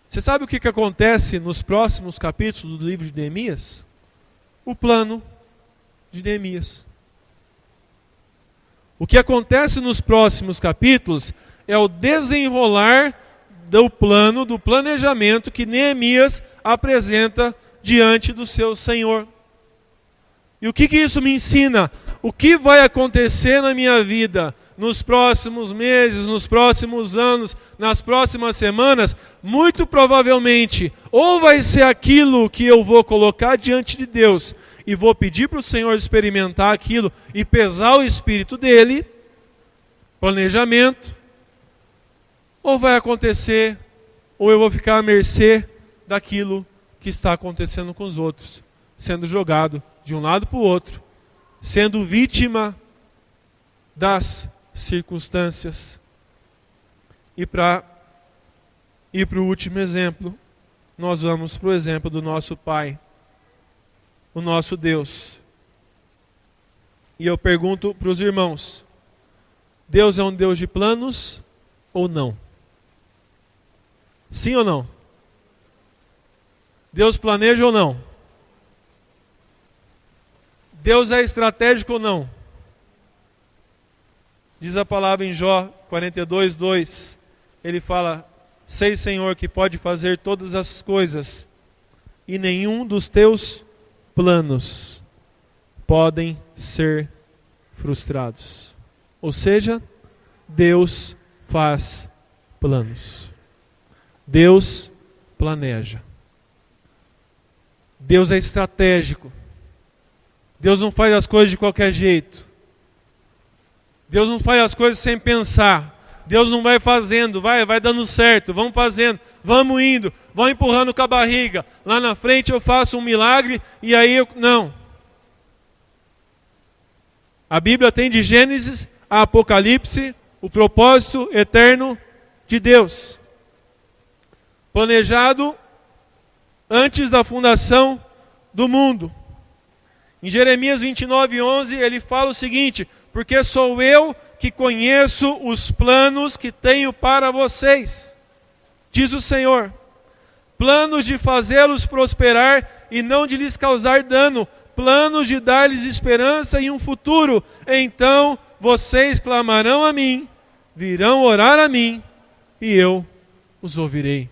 Você sabe o que acontece nos próximos capítulos do livro de Neemias? O plano de Neemias. O que acontece nos próximos capítulos é o desenrolar do plano, do planejamento que Neemias apresenta diante do seu Senhor. E o que isso me ensina? O que vai acontecer na minha vida nos próximos meses, nos próximos anos, nas próximas semanas? Muito provavelmente, ou vai ser aquilo que eu vou colocar diante de Deus e vou pedir para o Senhor experimentar aquilo e pesar o espírito dele, planejamento, ou vai acontecer, ou eu vou ficar à mercê daquilo que está acontecendo com os outros, sendo jogado de um lado para o outro, sendo vítima das circunstâncias. E para ir para o último exemplo, nós vamos para o exemplo do nosso Pai, o nosso Deus. E eu pergunto para os irmãos, Deus é um Deus de planos ou não? Sim ou não? Deus planeja ou não? Deus é estratégico ou não? Diz a palavra em Jó 42, 2. Ele fala, sei, Senhor, que pode fazer todas as coisas e nenhum dos teus planos podem ser frustrados. Ou seja, Deus faz planos. Deus planeja. Deus é estratégico. Deus não faz as coisas de qualquer jeito. Deus não faz as coisas sem pensar. Deus não vai fazendo, vai dando certo, vamos fazendo, vamos indo, vamos empurrando com a barriga. Lá na frente eu faço um milagre e aí não. A Bíblia tem de Gênesis a Apocalipse o propósito eterno de Deus. Planejado antes da fundação do mundo. Em Jeremias 29, 11, ele fala o seguinte, porque sou eu que conheço os planos que tenho para vocês, diz o Senhor, planos de fazê-los prosperar e não de lhes causar dano, planos de dar-lhes esperança e um futuro. Então vocês clamarão a mim, virão orar a mim, e eu os ouvirei.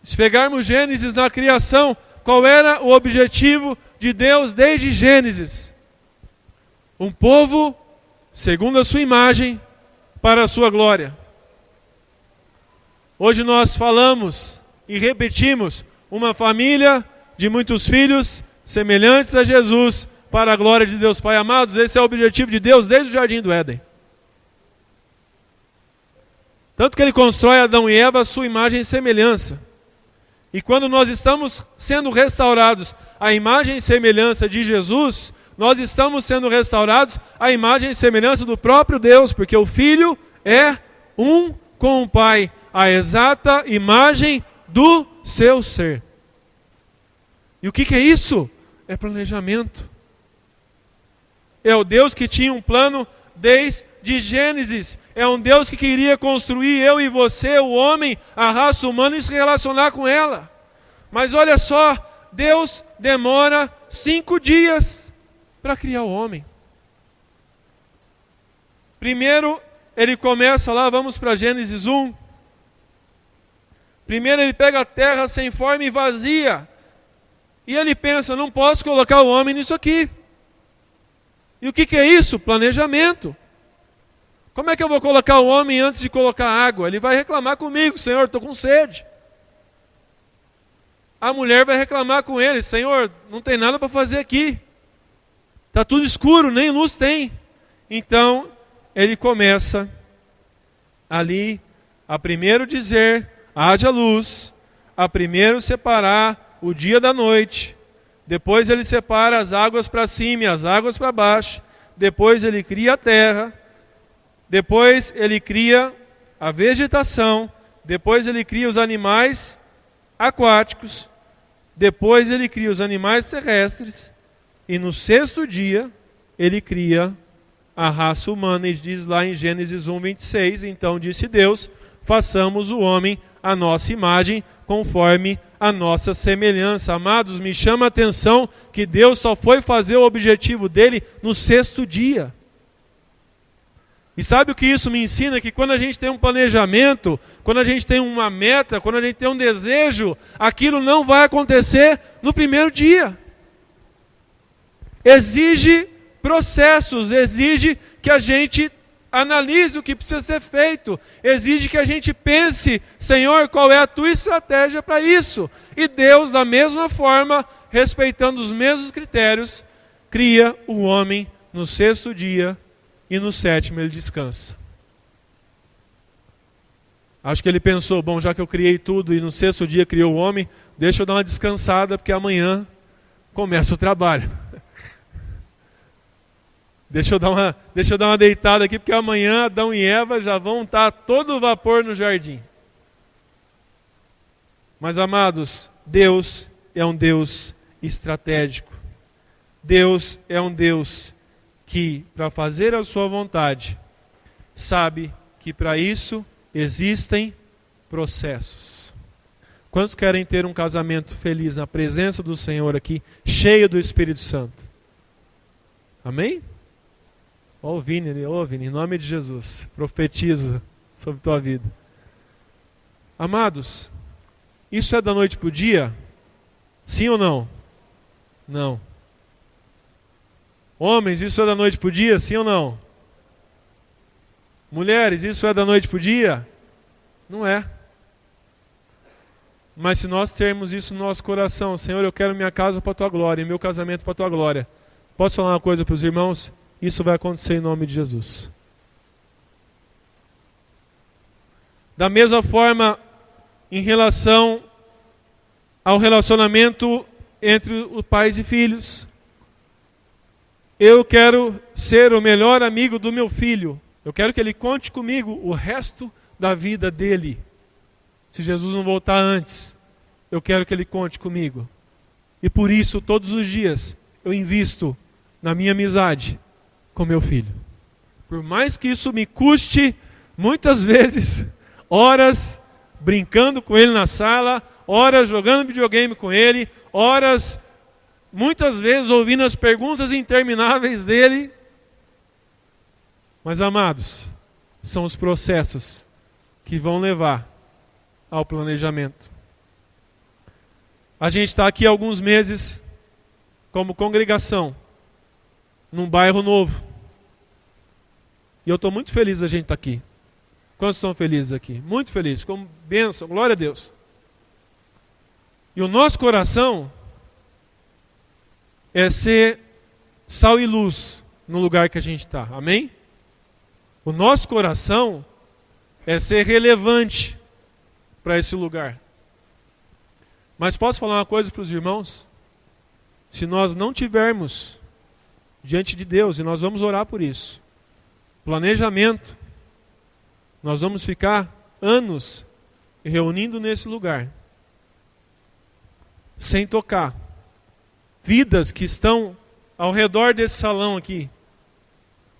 Se pegarmos Gênesis na criação, qual era o objetivo de Deus desde Gênesis? Um povo segundo a sua imagem, para a sua glória. Hoje nós falamos e repetimos, uma família de muitos filhos semelhantes a Jesus, para a glória de Deus Pai. Amados, esse é o objetivo de Deus desde o Jardim do Éden. Tanto que Ele constrói Adão e Eva à sua imagem e semelhança. E quando nós estamos sendo restaurados à imagem e semelhança de Jesus, nós estamos sendo restaurados à imagem e semelhança do próprio Deus, porque o Filho é um com o Pai, a exata imagem do seu ser. E o que é isso? É planejamento. É o Deus que tinha um plano desde Gênesis. É um Deus que queria construir eu e você, o homem, a raça humana, e se relacionar com ela. Mas olha só, Deus demora 5 dias para criar o homem. Primeiro, ele começa lá, vamos para Gênesis 1. Primeiro ele pega a terra sem forma e vazia. E ele pensa, não posso colocar o homem nisso aqui. E o que é isso? Planejamento. Como é que eu vou colocar o homem antes de colocar água? Ele vai reclamar comigo, Senhor, estou com sede. A mulher vai reclamar com ele, Senhor, não tem nada para fazer aqui. Está tudo escuro, nem luz tem. Então, ele começa ali a primeiro dizer, haja luz, a primeiro separar o dia da noite, depois ele separa as águas para cima e as águas para baixo, depois ele cria a terra, depois ele cria a vegetação, depois ele cria os animais aquáticos, depois ele cria os animais terrestres, e no sexto dia ele cria a raça humana, e diz lá em Gênesis 1:26, então disse Deus, façamos o homem à nossa imagem, conforme a nossa semelhança. Amados, me chama a atenção que Deus só foi fazer o objetivo dele no sexto dia. E sabe o que isso me ensina? Que quando a gente tem um planejamento, quando a gente tem uma meta, quando a gente tem um desejo, aquilo não vai acontecer no primeiro dia. Exige processos, exige que a gente analise o que precisa ser feito, exige que a gente pense, Senhor, qual é a tua estratégia para isso? E Deus, da mesma forma, respeitando os mesmos critérios, cria o homem no sexto dia e no sétimo ele descansa. Acho que ele pensou, bom, já que eu criei tudo e no sexto dia criou o homem, deixa eu dar uma descansada porque amanhã começa o trabalho. Deixa eu dar uma deitada aqui, porque amanhã Adão e Eva já vão estar todo vapor no jardim. Mas, amados, Deus é um Deus estratégico. Deus é um Deus que, para fazer a sua vontade, sabe que para isso existem processos. Quantos querem ter um casamento feliz na presença do Senhor aqui, cheio do Espírito Santo? Amém? Ó o Vini, em nome de Jesus, profetiza sobre tua vida. Amados, isso é da noite para o dia? Sim ou não? Não. Homens, isso é da noite para o dia? Sim ou não? Mulheres, isso é da noite para o dia? Não é. Mas se nós termos isso no nosso coração, Senhor, eu quero minha casa para a tua glória, e meu casamento para a tua glória. Posso falar uma coisa para os irmãos? Isso vai acontecer em nome de Jesus. Da mesma forma, em relação ao relacionamento entre os pais e filhos. Eu quero ser o melhor amigo do meu filho. Eu quero que ele conte comigo o resto da vida dele. Se Jesus não voltar antes, eu quero que ele conte comigo. E por isso, todos os dias, eu invisto na minha amizade com meu filho. Por mais que isso me custe, muitas vezes, horas brincando com ele na sala, horas jogando videogame com ele, horas, muitas vezes, ouvindo as perguntas intermináveis dele. Mas, amados, são os processos que vão levar ao planejamento. A gente está aqui há alguns meses, como congregação, num bairro novo. E eu estou muito feliz da gente estar aqui. Quantos estão felizes aqui? Muito felizes, como bênção, glória a Deus. E o nosso coração é ser sal e luz no lugar que a gente está, amém? O nosso coração é ser relevante para esse lugar. Mas posso falar uma coisa para os irmãos? Se nós não tivermos diante de Deus, e nós vamos orar por isso, planejamento, nós vamos ficar anos reunindo nesse lugar, sem tocar. Vidas que estão ao redor desse salão aqui,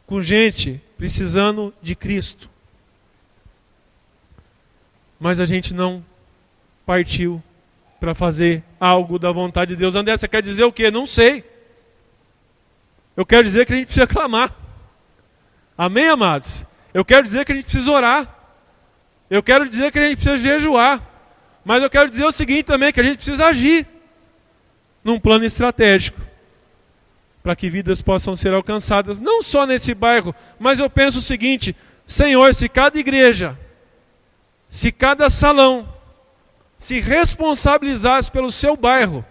com gente precisando de Cristo. Mas a gente não partiu para fazer algo da vontade de Deus. André, você quer dizer o quê? Não sei. Eu quero dizer que a gente precisa clamar. Amém, amados? Eu quero dizer que a gente precisa orar. Eu quero dizer que a gente precisa jejuar. Mas eu quero dizer o seguinte também, que a gente precisa agir num plano estratégico para que vidas possam ser alcançadas, não só nesse bairro, mas eu penso o seguinte: Senhor, se cada igreja, se cada salão se responsabilizasse pelo seu bairro,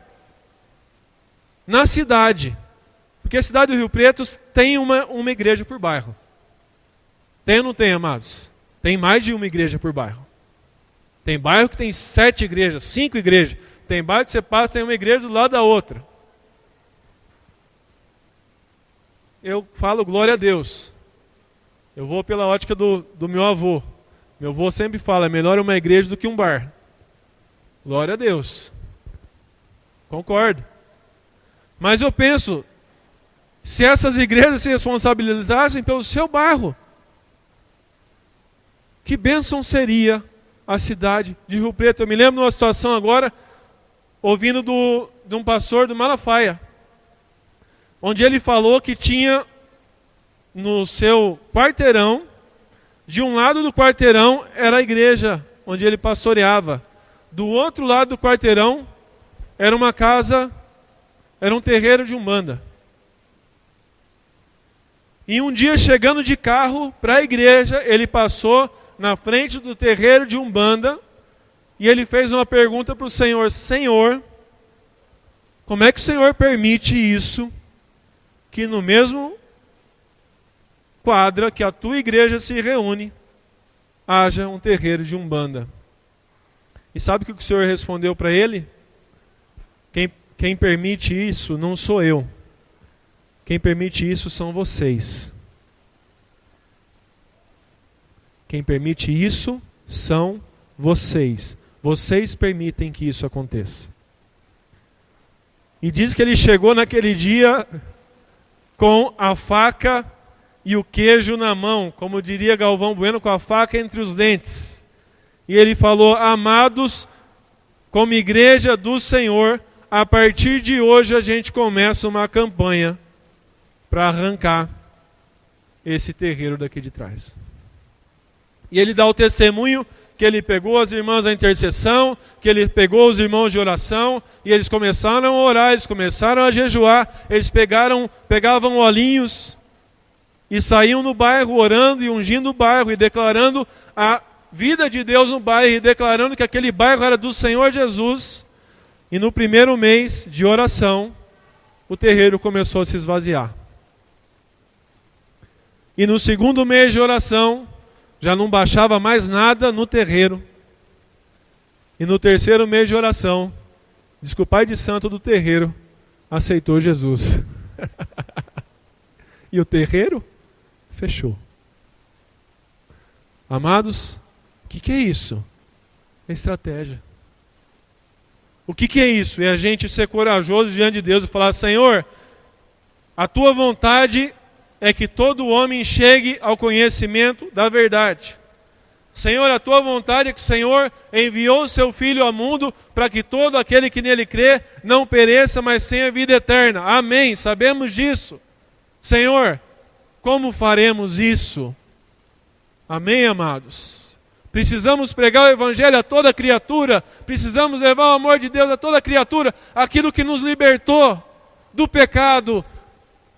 na cidade, porque a cidade do Rio Preto tem uma igreja por bairro. Tem ou não tem, amados? Tem mais de uma igreja por bairro. Tem bairro que tem 7 igrejas, 5 igrejas. Tem bairro que você passa, tem uma igreja do lado da outra. Eu falo glória a Deus. Eu vou pela ótica do meu avô. Meu avô sempre fala, é melhor uma igreja do que um bar. Glória a Deus. Concordo. Mas eu penso, se essas igrejas se responsabilizassem pelo seu bairro, que bênção seria a cidade de Rio Preto. Eu me lembro de uma situação agora, ouvindo de um pastor do Malafaia, onde ele falou que tinha no seu quarteirão, de um lado do quarteirão era a igreja onde ele pastoreava, do outro lado do quarteirão era uma casa, era um terreiro de umbanda. E um dia, chegando de carro para a igreja, ele passou na frente do terreiro de umbanda e ele fez uma pergunta para o Senhor: Senhor, como é que o Senhor permite isso, que no mesmo quadra que a tua igreja se reúne, haja um terreiro de umbanda? E sabe o que o Senhor respondeu para ele? Quem permite isso não sou eu. Quem permite isso são vocês. Quem permite isso são vocês. Vocês permitem que isso aconteça. E diz que ele chegou naquele dia com a faca e o queijo na mão, como diria Galvão Bueno, com a faca entre os dentes. E ele falou: amados, como igreja do Senhor, a partir de hoje a gente começa uma campanha para arrancar esse terreiro daqui de trás. E ele dá o testemunho que ele pegou as irmãs da intercessão, que ele pegou os irmãos de oração, e eles começaram a orar, eles começaram a jejuar, eles pegavam olhinhos e saíam no bairro orando e ungindo o bairro e declarando a vida de Deus no bairro e declarando que aquele bairro era do Senhor Jesus. E no primeiro mês de oração, o terreiro começou a se esvaziar. E no segundo mês de oração, já não baixava mais nada no terreiro. E no terceiro mês de oração, diz que o pai de santo do terreiro aceitou Jesus. E o terreiro fechou. Amados, o que é isso? É estratégia. O que é isso? É a gente ser corajoso diante de Deus e falar: Senhor, a tua vontade é que todo homem chegue ao conhecimento da verdade. Senhor, a tua vontade é que o Senhor enviou o seu Filho ao mundo para que todo aquele que nele crê não pereça, mas tenha vida eterna. Amém, sabemos disso. Senhor, como faremos isso? Amém, amados? Precisamos pregar o Evangelho a toda criatura, precisamos levar o amor de Deus a toda criatura. Aquilo que nos libertou do pecado,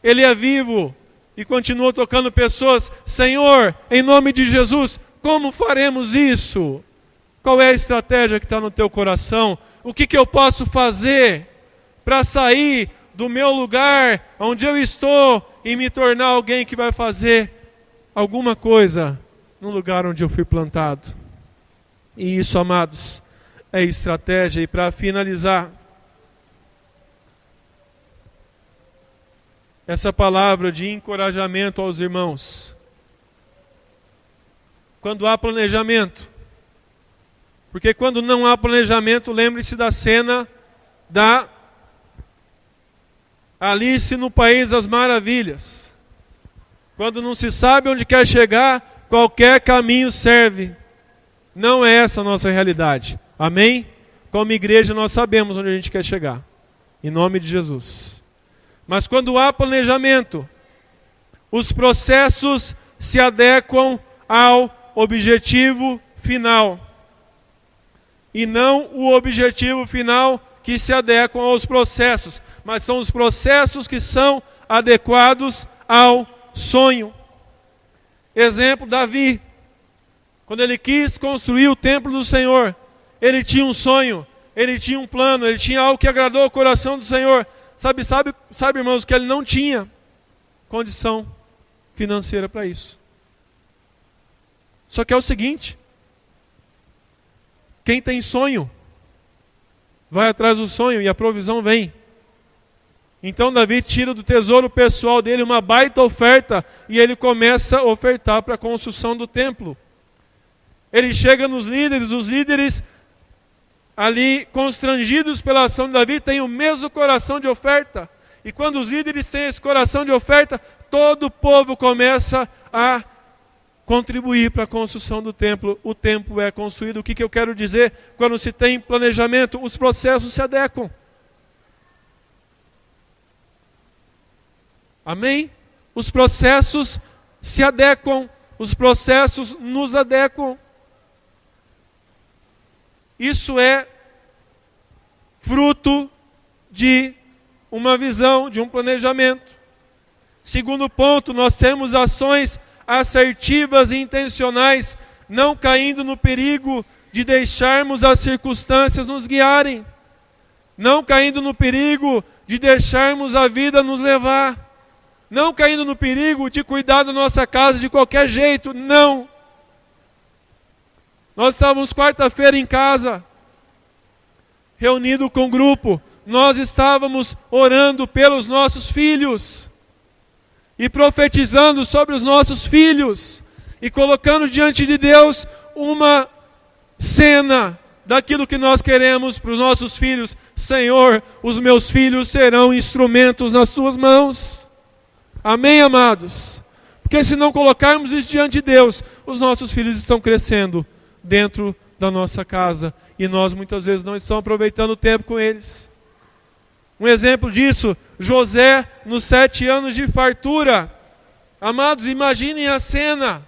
Ele é vivo e continua tocando pessoas. Senhor, em nome de Jesus, como faremos isso? Qual é a estratégia que está no teu coração? O que eu posso fazer para sair do meu lugar, onde eu estou, e me tornar alguém que vai fazer alguma coisa no lugar onde eu fui plantado? E isso, amados, é estratégia. E para finalizar, essa palavra de encorajamento aos irmãos. Quando há planejamento, porque quando não há planejamento, lembre-se da cena da Alice no País das Maravilhas. Quando não se sabe onde quer chegar, qualquer caminho serve. Não é essa a nossa realidade. Amém? Como igreja nós sabemos onde a gente quer chegar. Em nome de Jesus. Mas quando há planejamento, os processos se adequam ao objetivo final. E não o objetivo final que se adequam aos processos, mas são os processos que são adequados ao sonho. Exemplo, Davi. Quando ele quis construir o templo do Senhor, ele tinha um sonho, ele tinha um plano, ele tinha algo que agradou o coração do Senhor. Sabe, irmãos, que ele não tinha condição financeira para isso. Só que é o seguinte: quem tem sonho, vai atrás do sonho e a provisão vem. Então Davi tira do tesouro pessoal dele uma baita oferta e ele começa a ofertar para a construção do templo. Ele chega nos líderes, os líderes ali constrangidos pela ação de Davi têm o mesmo coração de oferta. E quando os líderes têm esse coração de oferta, todo o povo começa a contribuir para a construção do templo. O templo é construído. O que eu quero dizer? Quando se tem planejamento, os processos se adequam. Amém? Os processos se adequam, os processos nos adequam. Isso é fruto de uma visão, de um planejamento. Segundo ponto, nós temos ações assertivas e intencionais, não caindo no perigo de deixarmos as circunstâncias nos guiarem, não caindo no perigo de deixarmos a vida nos levar, não caindo no perigo de cuidar da nossa casa de qualquer jeito, não. Nós estávamos quarta-feira em casa, reunido com o grupo, nós estávamos orando pelos nossos filhos, e profetizando sobre os nossos filhos, e colocando diante de Deus uma cena daquilo que nós queremos para os nossos filhos. Senhor, os meus filhos serão instrumentos nas tuas mãos. Amém, amados? Porque se não colocarmos isso diante de Deus, os nossos filhos estão crescendo dentro da nossa casa, e nós muitas vezes não estamos aproveitando o tempo com eles. Um exemplo disso, José nos 7 anos de fartura. Amados, imaginem a cena.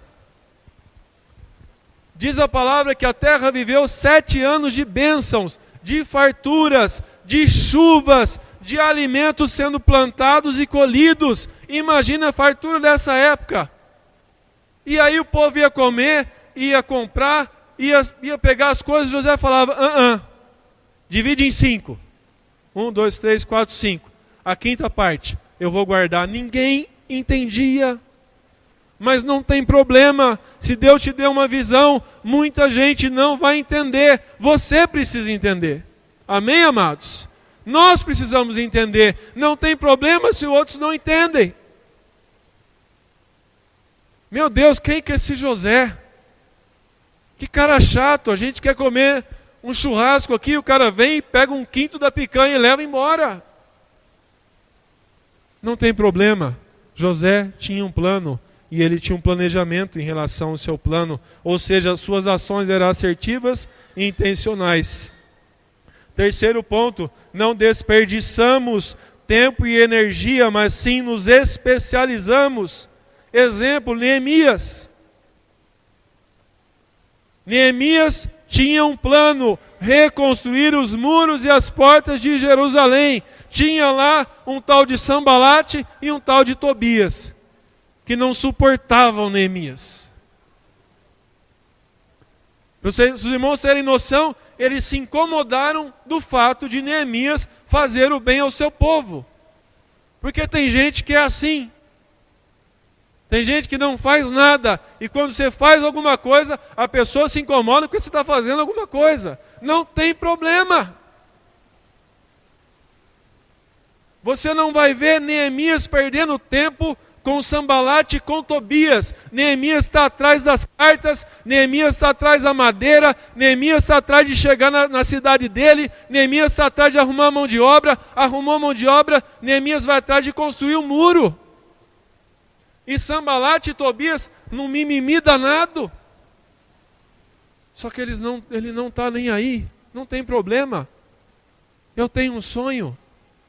Diz a palavra que a terra viveu 7 anos de bênçãos, de farturas, de chuvas, de alimentos sendo plantados e colhidos. Imagina a fartura dessa época. E aí o povo ia comer, ia comprar, ia pegar as coisas, José falava, divide em 5. 1, 2, 3, 4, 5. A quinta parte eu vou guardar. Ninguém entendia. Mas não tem problema. Se Deus te deu uma visão, muita gente não vai entender. Você precisa entender. Amém, amados? Nós precisamos entender. Não tem problema se outros não entendem. Meu Deus, quem que é esse José? Que cara chato. A gente quer comer um churrasco aqui, o cara vem, pega 1/5 da picanha e leva embora. Não tem problema. José tinha um plano e ele tinha um planejamento em relação ao seu plano. Ou seja, as suas ações eram assertivas e intencionais. Terceiro ponto, não desperdiçamos tempo e energia, mas sim nos especializamos. Exemplo, Neemias. Neemias tinha um plano, reconstruir os muros e as portas de Jerusalém. Tinha lá um tal de Sambalate e um tal de Tobias, que não suportavam Neemias. Para os irmãos terem noção, eles se incomodaram do fato de Neemias fazer o bem ao seu povo. Porque tem gente que é assim. Tem gente que não faz nada, e quando você faz alguma coisa, a pessoa se incomoda porque você está fazendo alguma coisa. Não tem problema. Você não vai ver Neemias perdendo tempo com Sambalate e com Tobias. Neemias está atrás das cartas, Neemias está atrás da madeira, Neemias está atrás de chegar na cidade dele, Neemias está atrás de arrumar mão de obra, arrumou mão de obra, Neemias vai atrás de construir um muro. E Sambalate e Tobias num mimimi danado. Só que ele não está nem aí. Não tem problema. Eu tenho um sonho.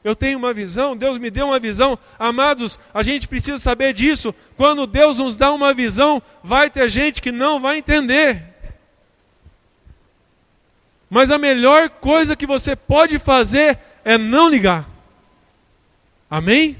Eu tenho uma visão. Deus me deu uma visão. Amados, a gente precisa saber disso. Quando Deus nos dá uma visão, vai ter gente que não vai entender. Mas a melhor coisa que você pode fazer é não ligar. Amém?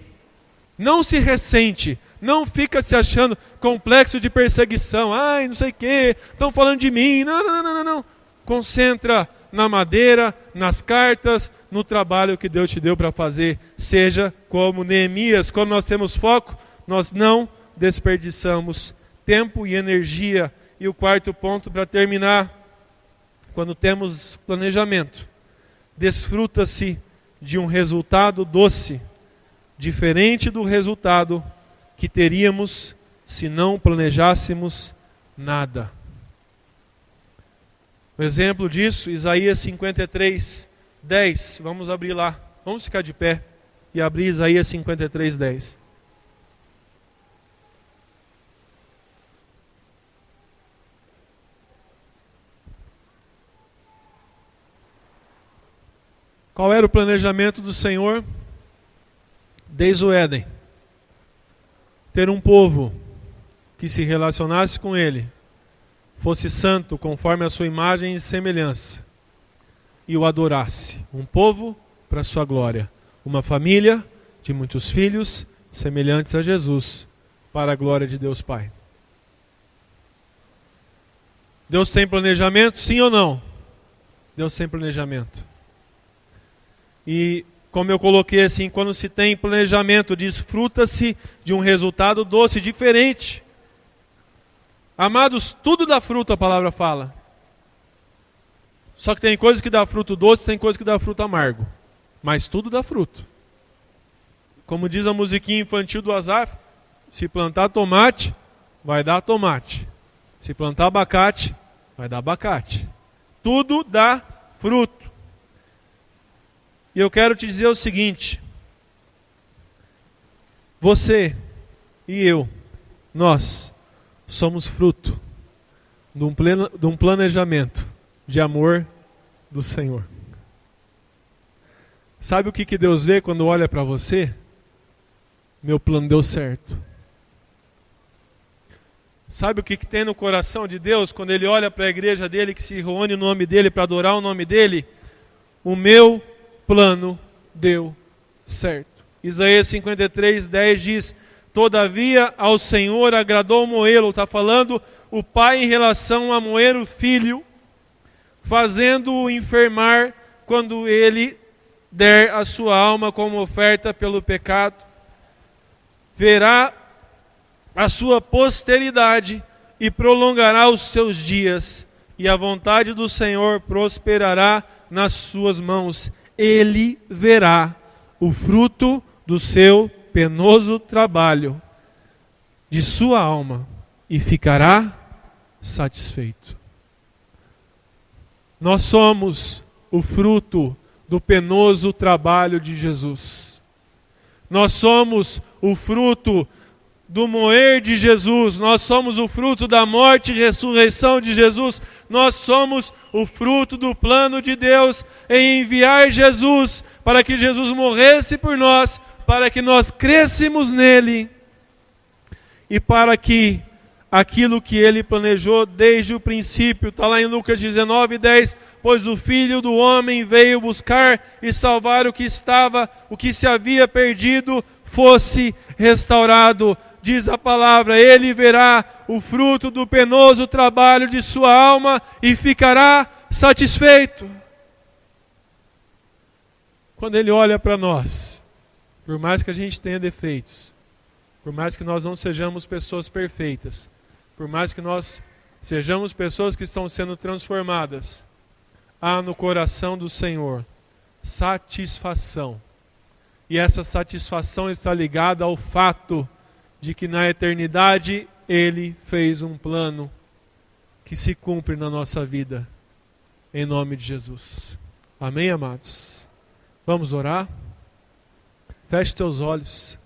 Não se ressente. Não fica se achando complexo de perseguição. Ai, não sei o quê, estão falando de mim. Não. Concentra na madeira, nas cartas, no trabalho que Deus te deu para fazer. Seja como Neemias. Quando nós temos foco, nós não desperdiçamos tempo e energia. E o quarto ponto, para terminar, quando temos planejamento, desfruta-se de um resultado doce diferente do resultado que teríamos se não planejássemos nada. O exemplo disso, Isaías 53, 10. Vamos abrir lá. Vamos ficar de pé e abrir Isaías 53, 10. Qual era o planejamento do Senhor desde o Éden? Ter um povo que se relacionasse com Ele, fosse santo conforme a sua imagem e semelhança, e o adorasse. Um povo para a sua glória. Uma família de muitos filhos semelhantes a Jesus, para a glória de Deus Pai. Deus tem planejamento, sim ou não? Deus tem planejamento. E como eu coloquei assim, quando se tem planejamento, desfruta-se de um resultado doce, diferente. Amados, tudo dá fruto, a palavra fala. Só que tem coisa que dá fruto doce, tem coisa que dá fruto amargo. Mas tudo dá fruto. Como diz a musiquinha infantil do Asaf, se plantar tomate, vai dar tomate. Se plantar abacate, vai dar abacate. Tudo dá fruto. E eu quero te dizer o seguinte: você e eu, nós somos fruto de um planejamento de amor do Senhor. Sabe o que Deus vê quando olha para você? Meu plano deu certo. Sabe o que tem no coração de Deus quando Ele olha para a igreja dele, que se reúne no nome dele para adorar o nome dele? O meu plano deu certo. Isaías 53, 10 diz: todavia ao Senhor agradou moê-lo. Está falando o pai em relação a moer o filho, fazendo-o enfermar quando ele der a sua alma como oferta pelo pecado. Verá a sua posteridade e prolongará os seus dias, e a vontade do Senhor prosperará nas suas mãos. Ele verá o fruto do seu penoso trabalho, de sua alma, e ficará satisfeito. Nós somos o fruto do penoso trabalho de Jesus. Nós somos o fruto do moer de Jesus. Nós somos o fruto da morte e ressurreição de Jesus. Nós somos o fruto do plano de Deus em enviar Jesus, para que Jesus morresse por nós, para que nós crescêssemos nele e para que aquilo que ele planejou desde o princípio, está lá em Lucas 19, 10, pois o Filho do Homem veio buscar e salvar o que se havia perdido, fosse restaurado. Diz a palavra, ele verá o fruto do penoso trabalho de sua alma e ficará satisfeito. Quando ele olha para nós, por mais que a gente tenha defeitos, por mais que nós não sejamos pessoas perfeitas, por mais que nós sejamos pessoas que estão sendo transformadas, há no coração do Senhor satisfação. E essa satisfação está ligada ao fato de que na eternidade Ele fez um plano que se cumpre na nossa vida, em nome de Jesus. Amém, amados? Vamos orar? Feche teus olhos.